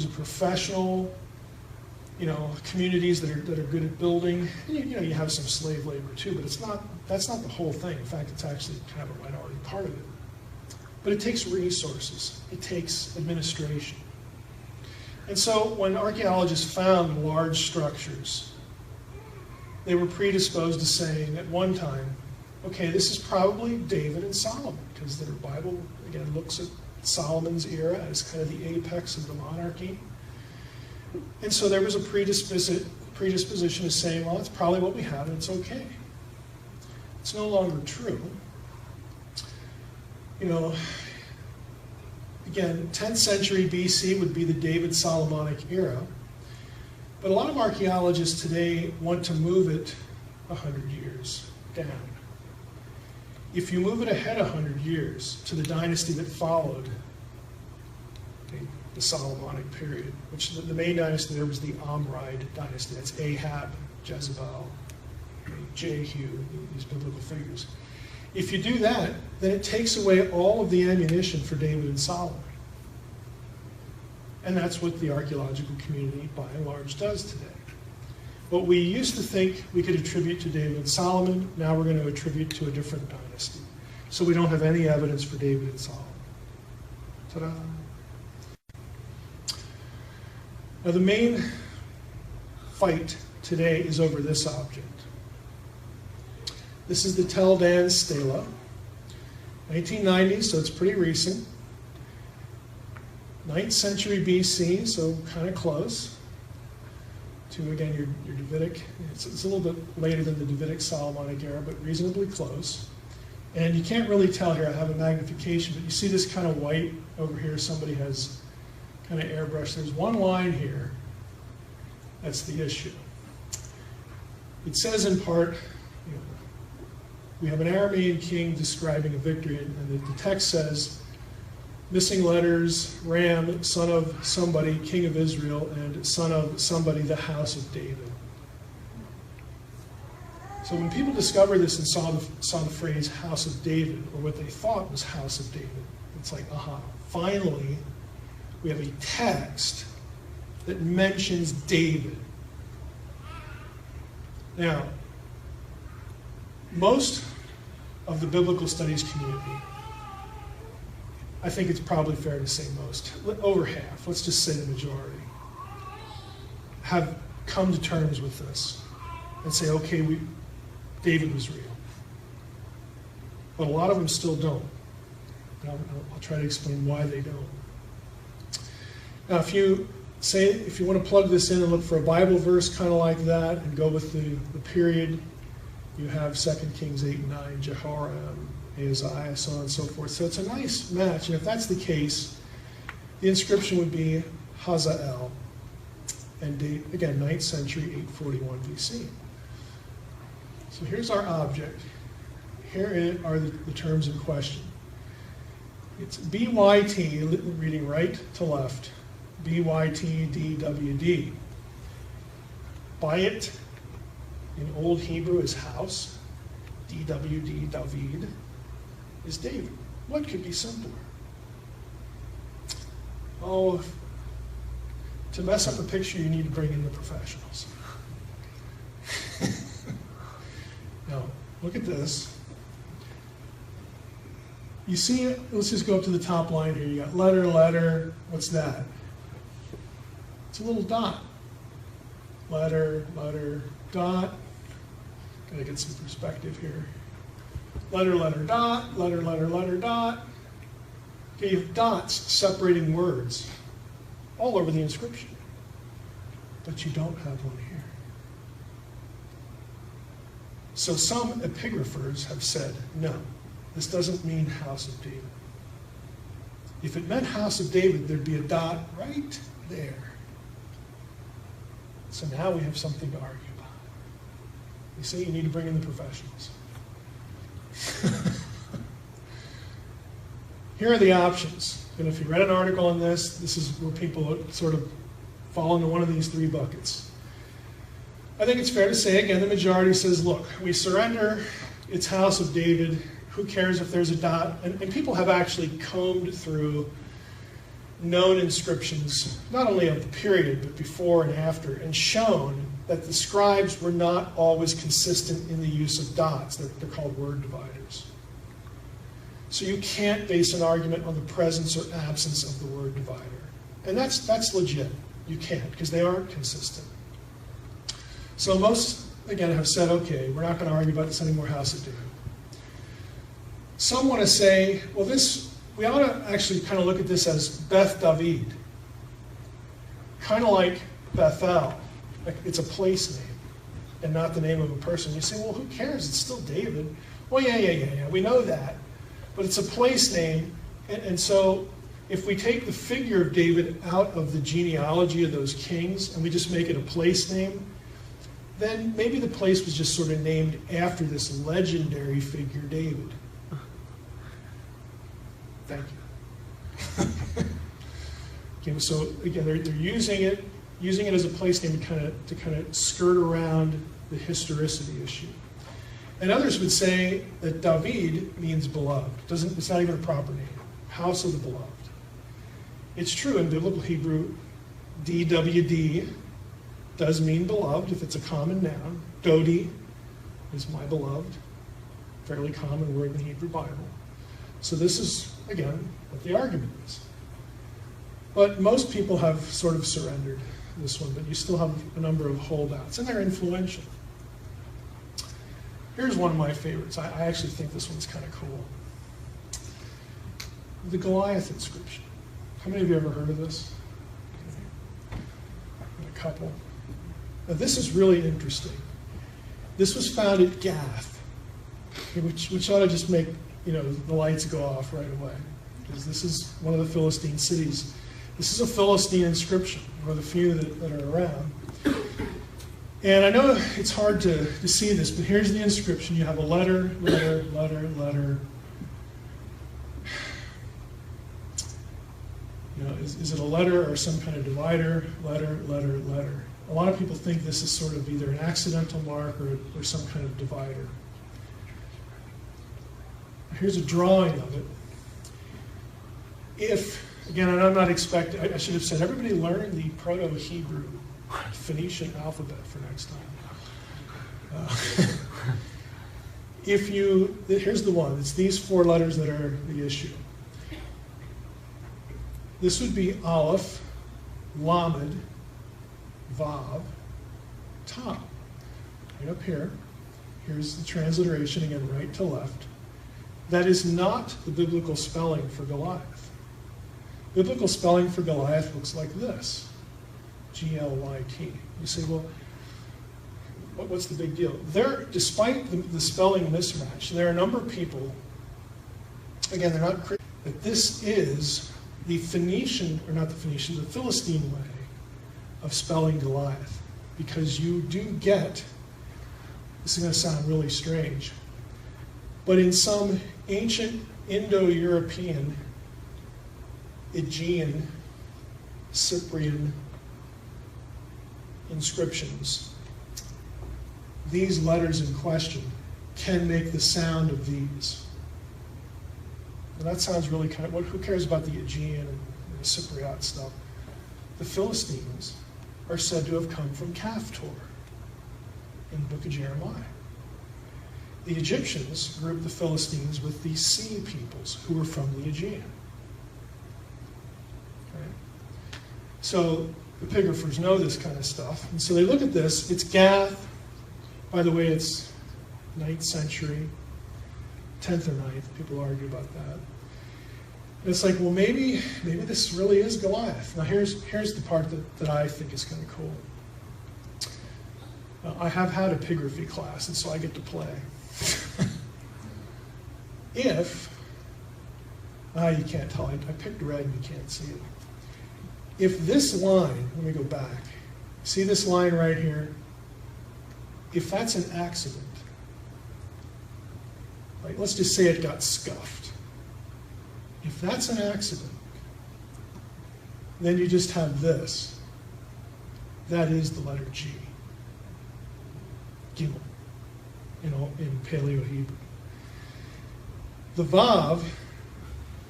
are professional, communities that are good at building. And you have some slave labor too, but that's not the whole thing. In fact, it's actually kind of a minority part of it. But it takes resources. It takes administration. And so when archaeologists found large structures, they were predisposed to saying at one time, okay, this is probably David and Solomon, because the Bible, again, looks at Solomon's era as kind of the apex of the monarchy. And so there was a predisposition to saying, well, it's probably what we have and it's okay. It's no longer true. Again, 10th century BC would be the David Solomonic era. But a lot of archaeologists today want to move it 100 years down. If you move it ahead 100 years to the dynasty that followed, the Solomonic period, which the main dynasty there was the Omride dynasty. That's Ahab, Jezebel, Jehu, these biblical figures. If you do that, then it takes away all of the ammunition for David and Solomon. And that's what the archaeological community, by and large, does today. What we used to think we could attribute to David and Solomon, now we're going to attribute to a different dynasty. So we don't have any evidence for David and Solomon Ta-da. Now the main fight today is over this object. This is the Tel Dan Stela, 1990, so it's pretty recent. 9th century BC, so kind of close to, again, your Davidic. It's a little bit later than the Davidic Solomonic era, but reasonably close. And you can't really tell here, I have a magnification, but you see this kind of white over here, somebody has kind of airbrushed. There's one line here, that's the issue. It says in part, we have an Aramean king describing a victory, and the text says, missing letters, Ram, son of somebody, king of Israel, and son of somebody, the house of David. So when people discovered this and saw the phrase house of David, or what they thought was house of David, it's like, aha, finally we have a text that mentions David. Now, most of the biblical studies community, I think it's probably fair to say most, over half, let's just say the majority, have come to terms with this and say, okay, David was real. But a lot of them still don't. And I'll try to explain why they don't. Now, if you want to plug this in and look for a Bible verse kind of like that and go with the period, you have 2 Kings 8 and 9, Jehoram, Ahaziah, so on and so forth. So it's a nice match. And if that's the case, the inscription would be Hazael. And date, again, 9th century, 841 BC. So here's our object. Here are the terms in question. It's BYT, reading right to left, BYTDWD. Bayit in Old Hebrew is house, DWD, David, is David. What could be simpler? Oh, to mess up a picture, you need to bring in the professionals. Now, look at this. You see it? Let's just go up to the top line here. You got letter, letter. What's that? It's a little dot. Letter, letter, dot. Gotta get some perspective here. Letter, letter, dot. Letter, letter, letter, dot. Okay, you have dots separating words all over the inscription. But you don't have one here. So some epigraphers have said, no, this doesn't mean house of David. If it meant house of David, there'd be a dot right there. So now we have something to argue about. You see, you need to bring in the professionals. Here are the options. And if you read an article on this, this is where people sort of fall into one of these three buckets. I think it's fair to say, again, the majority says, look, we surrender, it's house of David, who cares if there's a dot? And people have actually combed through known inscriptions, not only of the period, but before and after, and shown that the scribes were not always consistent in the use of dots. They're called word dividers. So you can't base an argument on the presence or absence of the word divider. And that's legit. You can't, because they aren't consistent. So most, again, have said, okay, we're not going to argue about this anymore, house of David. Some want to say, well, we ought to actually kind of look at this as Beth David. Kind of like Bethel. Like it's a place name and not the name of a person. You say, well, who cares? It's still David. Well, yeah. We know that. But it's a place name. And so if we take the figure of David out of the genealogy of those kings and we just make it a place name, then maybe the place was just sort of named after this legendary figure, David. Thank you. Okay, so again, they're using it as a place name to kind of skirt around the historicity issue. And others would say that David means beloved. It's not even a proper name. House of the beloved. It's true in biblical Hebrew, DWD does mean beloved if it's a common noun. Dodi is my beloved. Fairly common word in the Hebrew Bible. So this is, again, what the argument is. But most people have sort of surrendered this one, but you still have a number of holdouts, and they're influential. Here's one of my favorites. I actually think this one's kind of cool. The Goliath inscription. How many of you ever heard of this? A couple. Now this is really interesting. This was found at Gath, which ought to just make the lights go off right away, because this is one of the Philistine cities. This is a Philistine inscription, one of the few that are around. And I know it's hard to see this, but here's the inscription. You have a letter, letter, letter, letter. Is it a letter or some kind of divider? Letter, letter, letter. A lot of people think this is sort of either an accidental mark or some kind of divider. Here's a drawing of it. Again, and I'm not expecting, I should have said, everybody learn the Proto-Hebrew Phoenician alphabet for next time. Here's the one. It's these 4 letters that are the issue. This would be Aleph, Lamed, Vav, Tav. Right up here. Here's the transliteration, again, right to left. That is not the biblical spelling for Goliath. Biblical spelling for Goliath looks like this. G-L-Y-T. You say, well, what's the big deal? Despite the spelling mismatch, there are a number of people, again, they're not Christian, that this is the Phoenician, or not the Phoenician, the Philistine way of spelling Goliath. Because you do get, this is going to sound really strange, but in some ancient Indo-European, Aegean, Cyprian inscriptions, these letters in question can make the sound of these. And that sounds really kind of, who cares about the Aegean and the Cypriot stuff? The Philistines are said to have come from Caphtor in the book of Jeremiah. The Egyptians grouped the Philistines with the sea peoples who were from the Aegean. Right? So epigraphers know this kind of stuff. And so they look at this. It's Gath. By the way, it's 9th century, 10th or 9th. People argue about that. And it's like, well, maybe this really is Goliath. Now here's the part that I think is kind of cool. I have had epigraphy class, and so I get to play. If, you can't tell, I picked red and you can't see it. If this line, let me go back, see this line right here? If that's an accident, like let's just say it got scuffed. If that's an accident, then you just have this. That is the letter G. Gimel, in Paleo-Hebrew. The Vav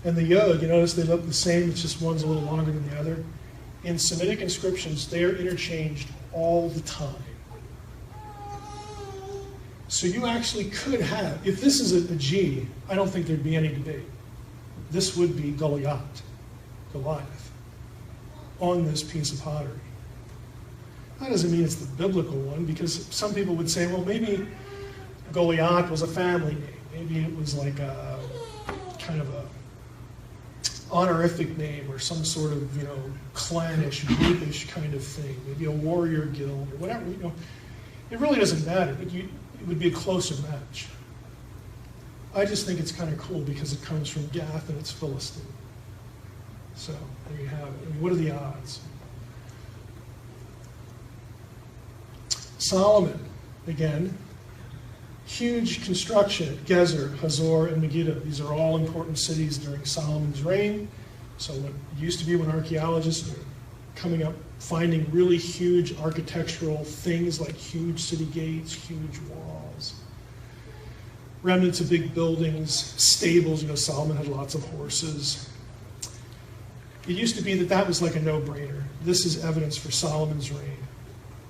and the Yod, you notice they look the same, it's just one's a little longer than the other. In Semitic inscriptions, they are interchanged all the time. So you actually could have, if this is a G, I don't think there'd be any debate. This would be Goliath, on this piece of pottery. That doesn't mean it's the biblical one, because some people would say, well, maybe Goliath was a family name. Maybe it was like a kind of a honorific name or some sort of, clannish, groupish kind of thing. Maybe a warrior guild or whatever. It really doesn't matter, but it would be a closer match. I just think it's kind of cool because it comes from Gath and it's Philistine. So there you have it. I mean, what are the odds? Solomon, again, huge construction at Gezer, Hazor, and Megiddo. These are all important cities during Solomon's reign. So what used to be when archaeologists are coming up, finding really huge architectural things like huge city gates, huge walls, remnants of big buildings, stables. Solomon had lots of horses. It used to be that was like a no-brainer. This is evidence for Solomon's reign.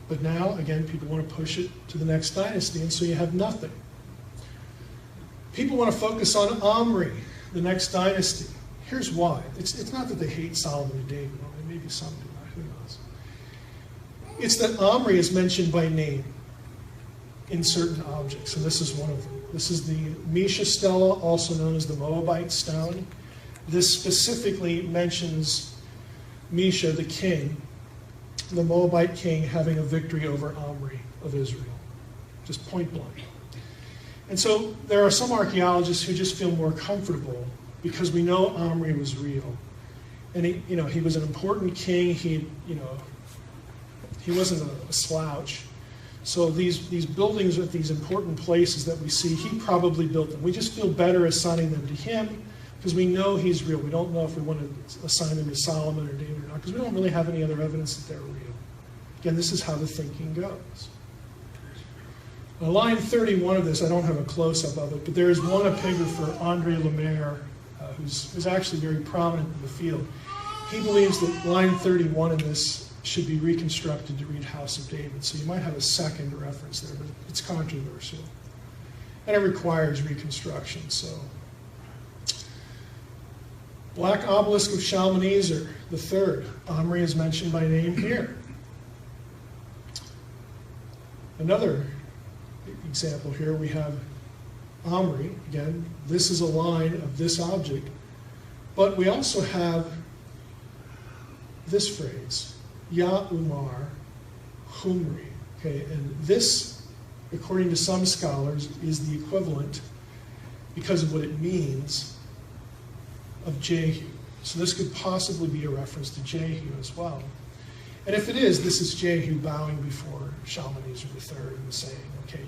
But now, again, people want to push it to the next dynasty, and so you have nothing. People want to focus on Omri, the next dynasty. Here's why. It's not that they hate Solomon and David. Well, maybe some do, who knows. It's that Omri is mentioned by name in certain objects, and this is one of them. This is the Mesha stela, also known as the Moabite stone. This specifically mentions Mesha, the king, the Moabite king, having a victory over Omri of Israel, just point blank. And so there are some archaeologists who just feel more comfortable because we know Omri was real, and he was an important king. He wasn't a slouch. So these buildings at these important places that we see, he probably built them. We just feel better assigning them to him because we know he's real. We don't know if we want to assign them to Solomon or David or not because we don't really have any other evidence that they're real. Again, this is how the thinking goes. Now, line 31 of this, I don't have a close-up of it, but there is one epigrapher, Andre Lemaire, who's actually very prominent in the field. He believes that line 31 in this should be reconstructed to read House of David. So you might have a second reference there, but it's controversial. And it requires reconstruction. So, Black Obelisk of Shalmaneser, the third. Omri is mentioned by name here. Another example here, we have Omri. Again, this is a line of this object. But we also have this phrase, Ya Umar Humri. Okay, and this, according to some scholars, is the equivalent, because of what it means, of Jehu. So this could possibly be a reference to Jehu as well. And if it is, this is Jehu bowing before Shalmaneser III and saying, okay,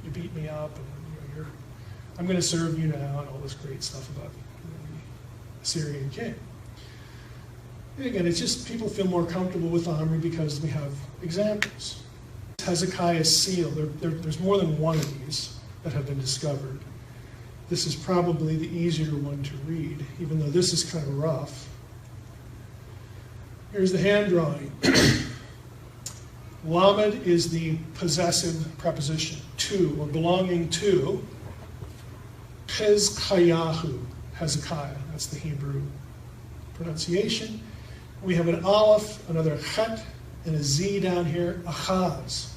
you beat me up, and I'm going to serve you now, and all this great stuff about the Assyrian king. And again, it's just people feel more comfortable with Omri because we have examples. Hezekiah's seal, there's more than one of these that have been discovered. This is probably the easier one to read, even though this is kind of rough. Here's the hand drawing. Lamed is the possessive preposition, to, or belonging to. Hezekiah, that's the Hebrew pronunciation. We have an aleph, another chet, and a z down here, Ahaz.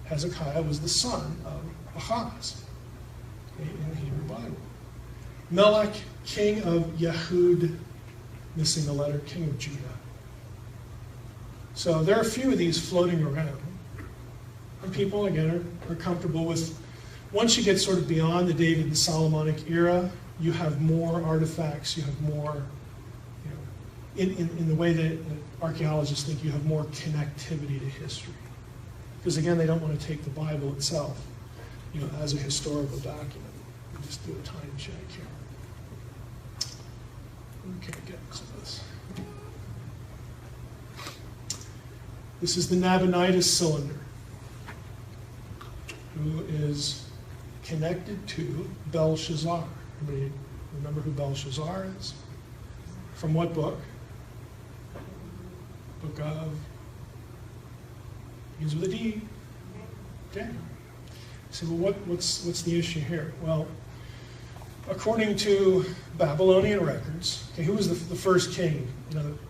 Hezekiah was the son of Ahaz in the Hebrew Bible. Melech, king of Yehud, missing a letter, king of Judah. So there are a few of these floating around. And people, again, are comfortable with, once you get sort of beyond the David and Solomonic era, you have more artifacts, you have more, in the way that archaeologists think, you have more connectivity to history. Because again, they don't want to take the Bible itself, as a historical document. We'll just do a time check here. Okay, get close. This is the Nabonidus cylinder, who is connected to Belshazzar. Everybody remember who Belshazzar is? From what book? Book of, begins with a D. Daniel. So, well, what's the issue here? Well, according to Babylonian records, okay, who was the first king?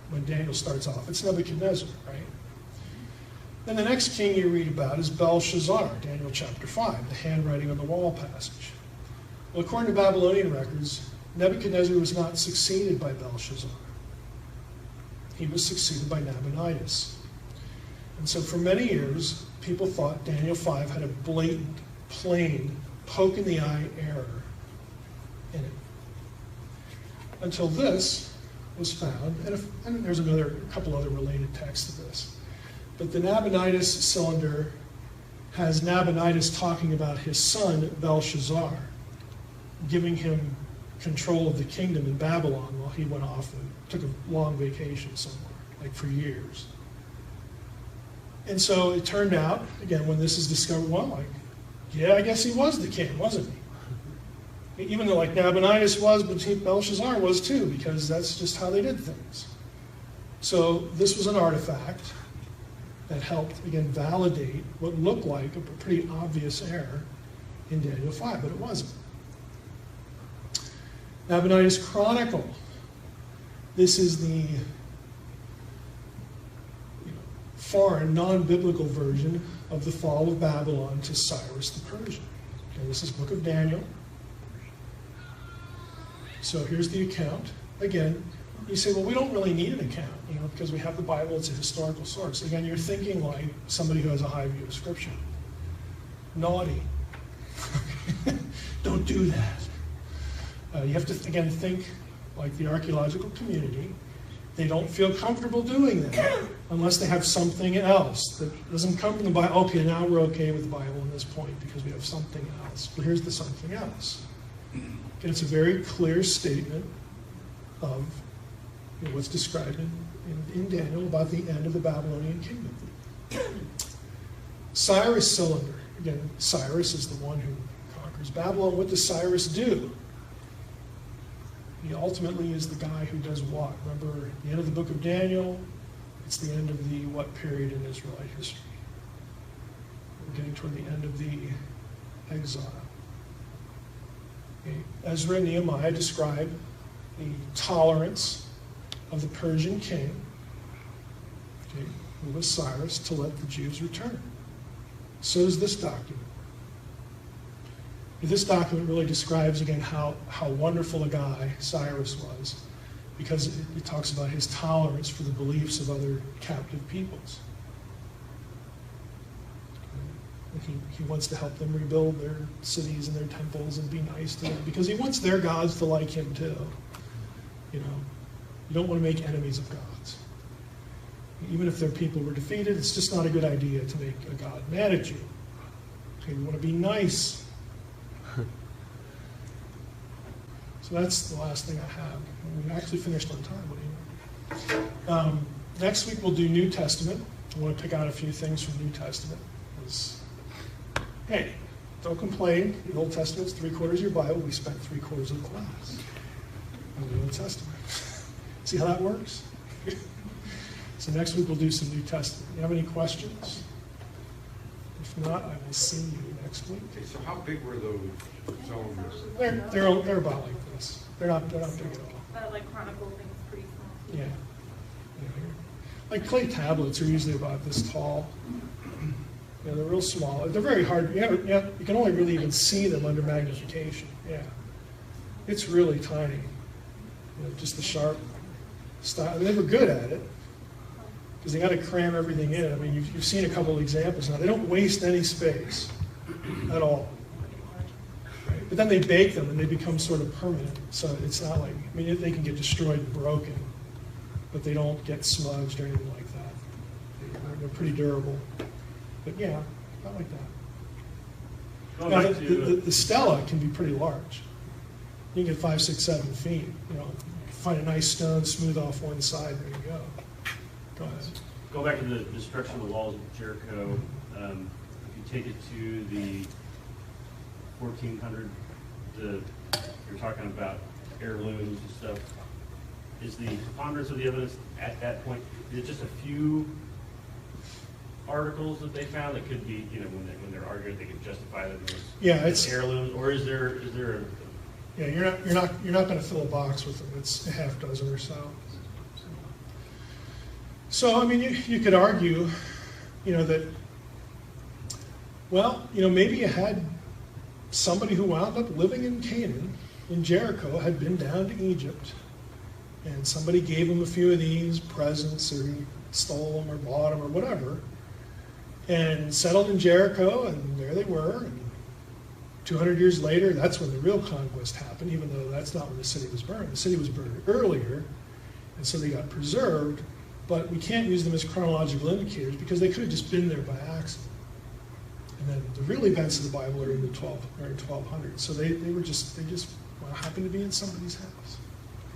When Daniel starts off, it's Nebuchadnezzar, right? Then the next king you read about is Belshazzar, Daniel chapter 5, the handwriting on the wall passage. Well, according to Babylonian records, Nebuchadnezzar was not succeeded by Belshazzar. He was succeeded by Nabonidus. And so for many years, people thought Daniel 5 had a blatant, plain, poke-in-the-eye error in it. Until this was found, and there's a couple other related texts to this. But the Nabonidus cylinder has Nabonidus talking about his son, Belshazzar, giving him control of the kingdom in Babylon while he went off and took a long vacation somewhere, like for years. And so it turned out, again, when this is discovered, I guess he was the king, wasn't he? Even though Nabonidus was, but Belshazzar was too, because that's just how they did things. So this was an artifact that helped, again, validate what looked like a pretty obvious error in Daniel 5, but it wasn't. Nabonidus Chronicle This is the foreign, non-biblical version of the fall of Babylon to Cyrus the Persian. Okay, this is Book of Daniel. So here's the account. Again, you say, well, we don't really need an account, because we have the Bible, it's a historical source. Again, you're thinking like somebody who has a high view of Scripture. Naughty. Don't do that. You have to, again, think like the archaeological community. They don't feel comfortable doing that unless they have something else that doesn't come from the Bible. Okay, now we're okay with the Bible at this point because we have something else. But here's the something else. And it's a very clear statement of what's described in Daniel about the end of the Babylonian kingdom. Cyrus' cylinder. Again, Cyrus is the one who conquers Babylon. What does Cyrus do? He ultimately is the guy who does what? Remember, at the end of the book of Daniel, it's the end of the what period in Israelite history? We're getting toward the end of the exile. Okay. Ezra and Nehemiah describe the tolerance of the Persian king, who was Cyrus, to let the Jews return. So does this document. This document really describes, again, how wonderful a guy Cyrus was, because it talks about his tolerance for the beliefs of other captive peoples. He wants to help them rebuild their cities and their temples and be nice to them, because he wants their gods to like him too. You don't want to make enemies of gods. Even if their people were defeated, it's just not a good idea to make a god mad at you. Okay, you want to be nice. So that's the last thing I have. We actually finished on time. What do you know? Next week we'll do New Testament. I want to pick out a few things from New Testament. Hey, don't complain. The Old Testament's 3/4 of your Bible. We spent 3/4 of the class on the Old Testament. See how that works? So next week we'll do some New Testament. You have any questions? If not, I will see you next week. Okay, so how big were those cylinders? They're about like this. They're not big at all. Like chronicle things pretty small. Yeah. Like clay tablets are usually about this tall. They're real small. They're very hard. You can only really even see them under magnification. Yeah. It's really tiny. Just the sharp style. They were good at it, because they got to cram everything in. I mean, you've seen a couple of examples now. They don't waste any space at all. Right? But then they bake them and they become sort of permanent. So it's not like, they can get destroyed and broken, but they don't get smudged or anything like that. They're pretty durable. But yeah, not like that. Now, the stela can be pretty large. You can get 5, 6, 7 feet. Find a nice stone, smooth off one side, there you go. Go ahead. Go back to the destruction of the walls of Jericho. If you take it to the 1400, you're talking about heirlooms and stuff. Is the preponderance of the evidence at that point, is it just a few articles that they found that could be, when they're arguing, they could justify them as heirlooms, or is there a... Yeah, you're not going to fill a box with them. It's a half dozen or so. So I mean, you could argue, that, well, maybe you had somebody who wound up living in Canaan, in Jericho, had been down to Egypt, and somebody gave him a few of these presents, or he stole them or bought them or whatever, and settled in Jericho, and there they were. And 200 years later, that's when the real conquest happened, even though that's not when the city was burned. The city was burned earlier, and so they got preserved, but we can't use them as chronological indicators because they could have just been there by accident. And then the real events of the Bible are in the 1200s. So they just happened to be in somebody's house.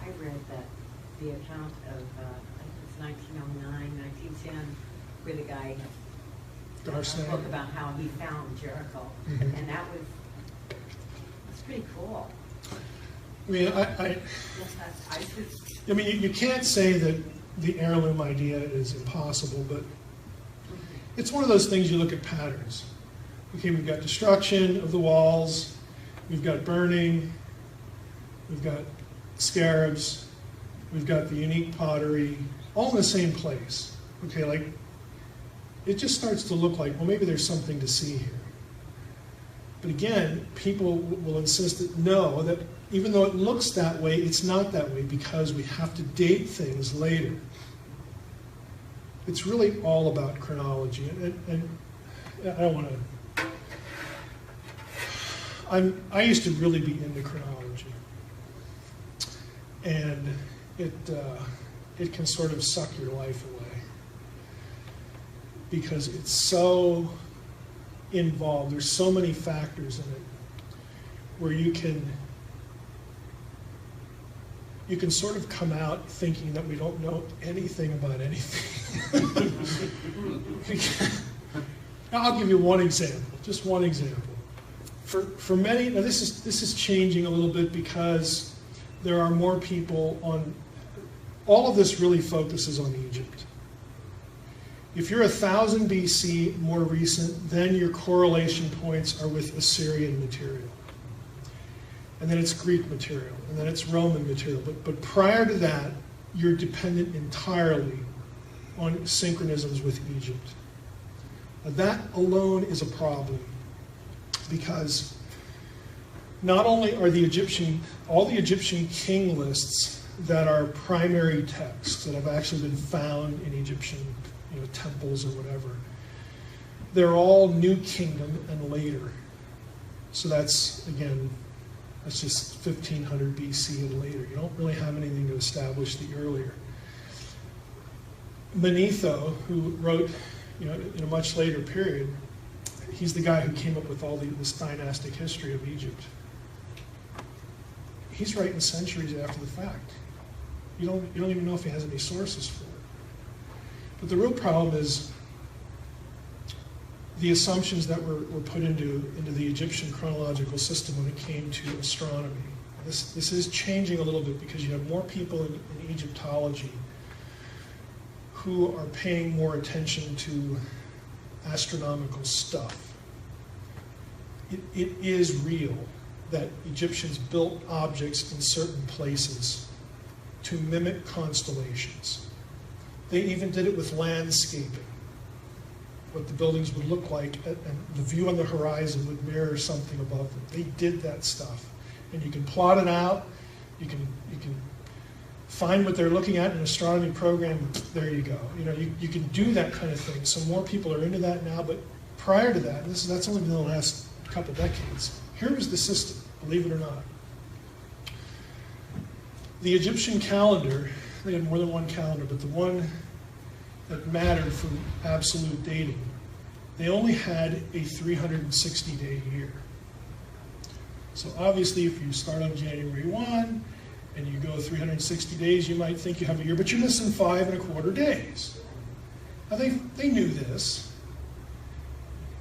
I read that the account of, I think it's 1909, 1910, where the guy spoke about how he found Jericho, and that was pretty cool. I mean, you can't say that the heirloom idea is impossible, but it's one of those things you look at patterns. Okay, we've got destruction of the walls, we've got burning, we've got scarabs, We've got the unique pottery, all in the same place. Okay, like, it just starts to look like, well, maybe there's something to see here. But again, people will insist that no, that even though it looks that way, it's not that way because we have to date things later. It's really all about chronology. And I don't want to... I used to really be into chronology. And it can sort of suck your life away. Because it's so involved. There's so many factors in it where you can sort of come out thinking that we don't know anything about anything. I'll give you one example, just one example. For many, now this is changing a little bit because there are more people on, all of this really focuses on Egypt. If you're 1000 BC, more recent, then your correlation points are with Assyrian material. And then it's Greek material, and then it's Roman material. But prior to that, you're dependent entirely on synchronisms with Egypt. Now that alone is a problem, because not only are all the Egyptian king lists that are primary texts that have actually been found in Egyptian temples or whatever, they're all New Kingdom and later. So that's, again, that's just 1500 BC and later. You don't really have anything to establish the earlier. Manetho, who wrote, in a much later period, he's the guy who came up with all this dynastic history of Egypt. He's writing centuries after the fact. You don't even know if he has any sources for it. But the real problem is the assumptions that were put into the Egyptian chronological system when it came to astronomy. This is changing a little bit because you have more people in Egyptology who are paying more attention to astronomical stuff. It is real that Egyptians built objects in certain places to mimic constellations. They even did it with landscaping, what the buildings would look like, and the view on the horizon would mirror something above them. They did that stuff. And you can plot it out, you can find what they're looking at in an astronomy program, there you go. You can do that kind of thing. So more people are into that now, but prior to that, that's only been the last couple decades, here was the system, believe it or not. The Egyptian calendar, they had more than one calendar, but the one that mattered for absolute dating, they only had a 360-day year. So obviously, if you start on January 1 and you go 360 days, you might think you have a year, but you're missing 5¼ days. Now they knew this,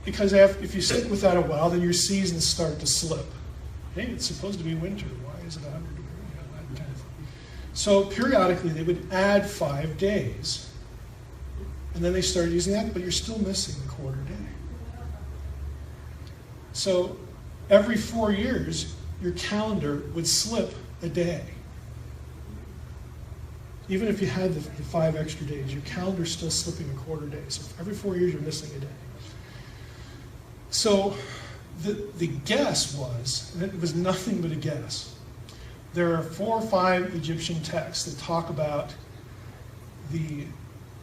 because if you sit with that a while, then your seasons start to slip. Hey, it's supposed to be winter. Why is it 100 degrees? That kind of thing. So periodically they would add 5 days, and then they started using that, but you're still missing the quarter day. So every 4 years, your calendar would slip a day. Even if you had the 5 extra days, your calendar's still slipping a quarter day. So every 4 years, you're missing a day. So the guess was, and it was nothing but a guess, there are 4 or 5 Egyptian texts that talk about the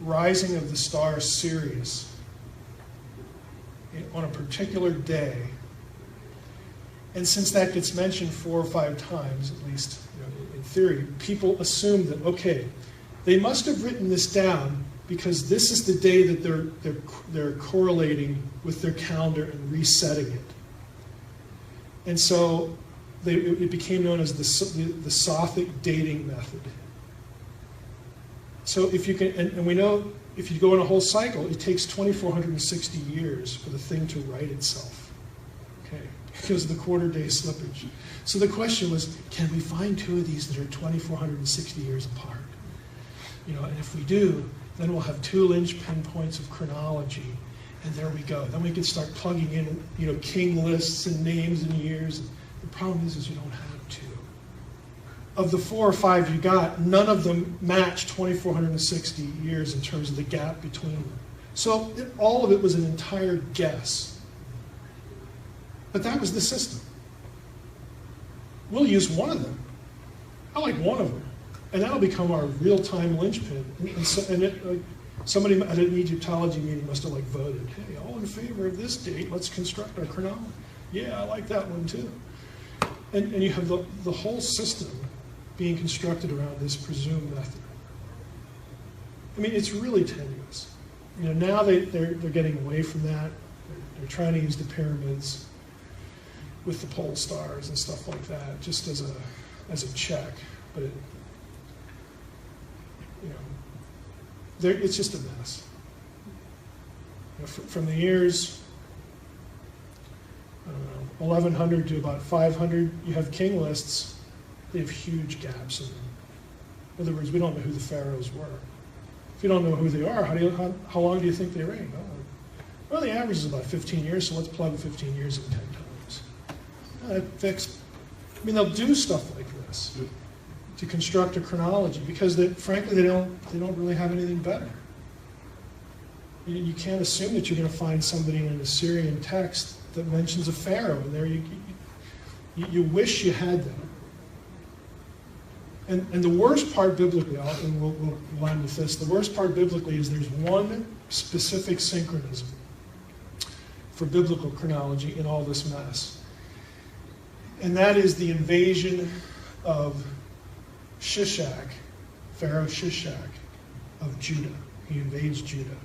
rising of the star Sirius on a particular day. And since that gets mentioned 4 or 5 times, at least in theory, people assume that, okay, they must have written this down because this is the day that they're correlating with their calendar and resetting it. And so it became known as the Sothic dating method. So if you can, and we know if you go in a whole cycle, it takes 2,460 years for the thing to right itself. Okay, because of the quarter day slippage. So the question was, can we find 2 of these that are 2,460 years apart? And if we do, then we'll have 2 linchpin points of chronology, and there we go. Then we can start plugging in, king lists and names and years. The problem is you don't have 2. of the 4 or 5 you got, none of them matched 2,460 years in terms of the gap between them. So all of it was an entire guess. But that was the system. We'll use one of them. I like one of them. And that'll become our real-time linchpin. Somebody at an Egyptology meeting must have voted, hey, all in favor of this date, let's construct our chronology. Yeah, I like that one too. And you have the whole system being constructed around this presumed method. I mean, it's really tenuous. Now they're getting away from that. They're trying to use the pyramids with the pole stars and stuff like that, just as a check. But it's just a mess. From the years, I don't know, 1100 to about 500, you have king lists. They have huge gaps in them. In other words, we don't know who the pharaohs were. If you don't know who they are, how long do you think they reigned? Well, the average is about 15 years, so let's plug 15 years in 10 times. That fixed. I mean, they'll do stuff like this to construct a chronology because, frankly, they don't really have anything better. You can't assume that you're going to find somebody in an Assyrian text that mentions a pharaoh in there. You wish you had them. And the worst part biblically, and we'll end with this, the worst part biblically is there's one specific synchronism for biblical chronology in all this mess. And that is the invasion of Shishak, Pharaoh Shishak of Judah. He invades Judah.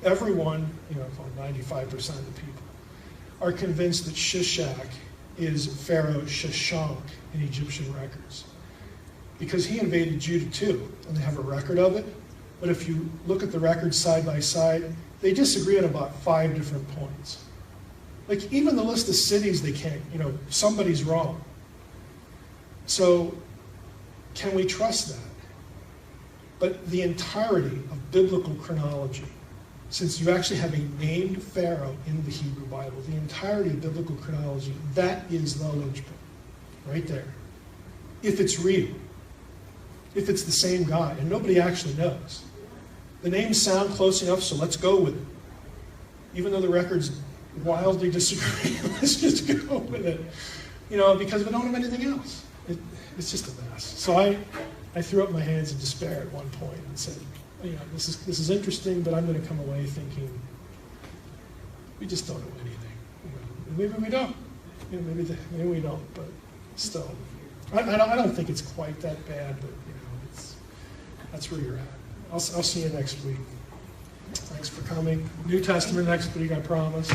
Everyone, 95% of the people, are convinced that Shishak is Pharaoh Shashank in Egyptian records. Because he invaded Judah too, and they have a record of it. But if you look at the records side by side, they disagree on about 5 different points. Even the list of cities, they can't, somebody's wrong. So, can we trust that? But the entirety of biblical chronology, since you actually have a named pharaoh in the Hebrew Bible, the entirety of biblical chronology, that is the linchpin, right there. If it's real. If it's the same guy, and nobody actually knows. The names sound close enough, so let's go with it. Even though the records wildly disagree, let's just go with it. Because we don't have anything else. It's just a mess. So I threw up my hands in despair at one point and said, this is interesting, but I'm going to come away thinking, we just don't know anything. Maybe we don't. Maybe we don't, but still. I don't think it's quite that bad, but that's where you're at. I'll see you next week. Thanks for coming. New Testament next week, I promise.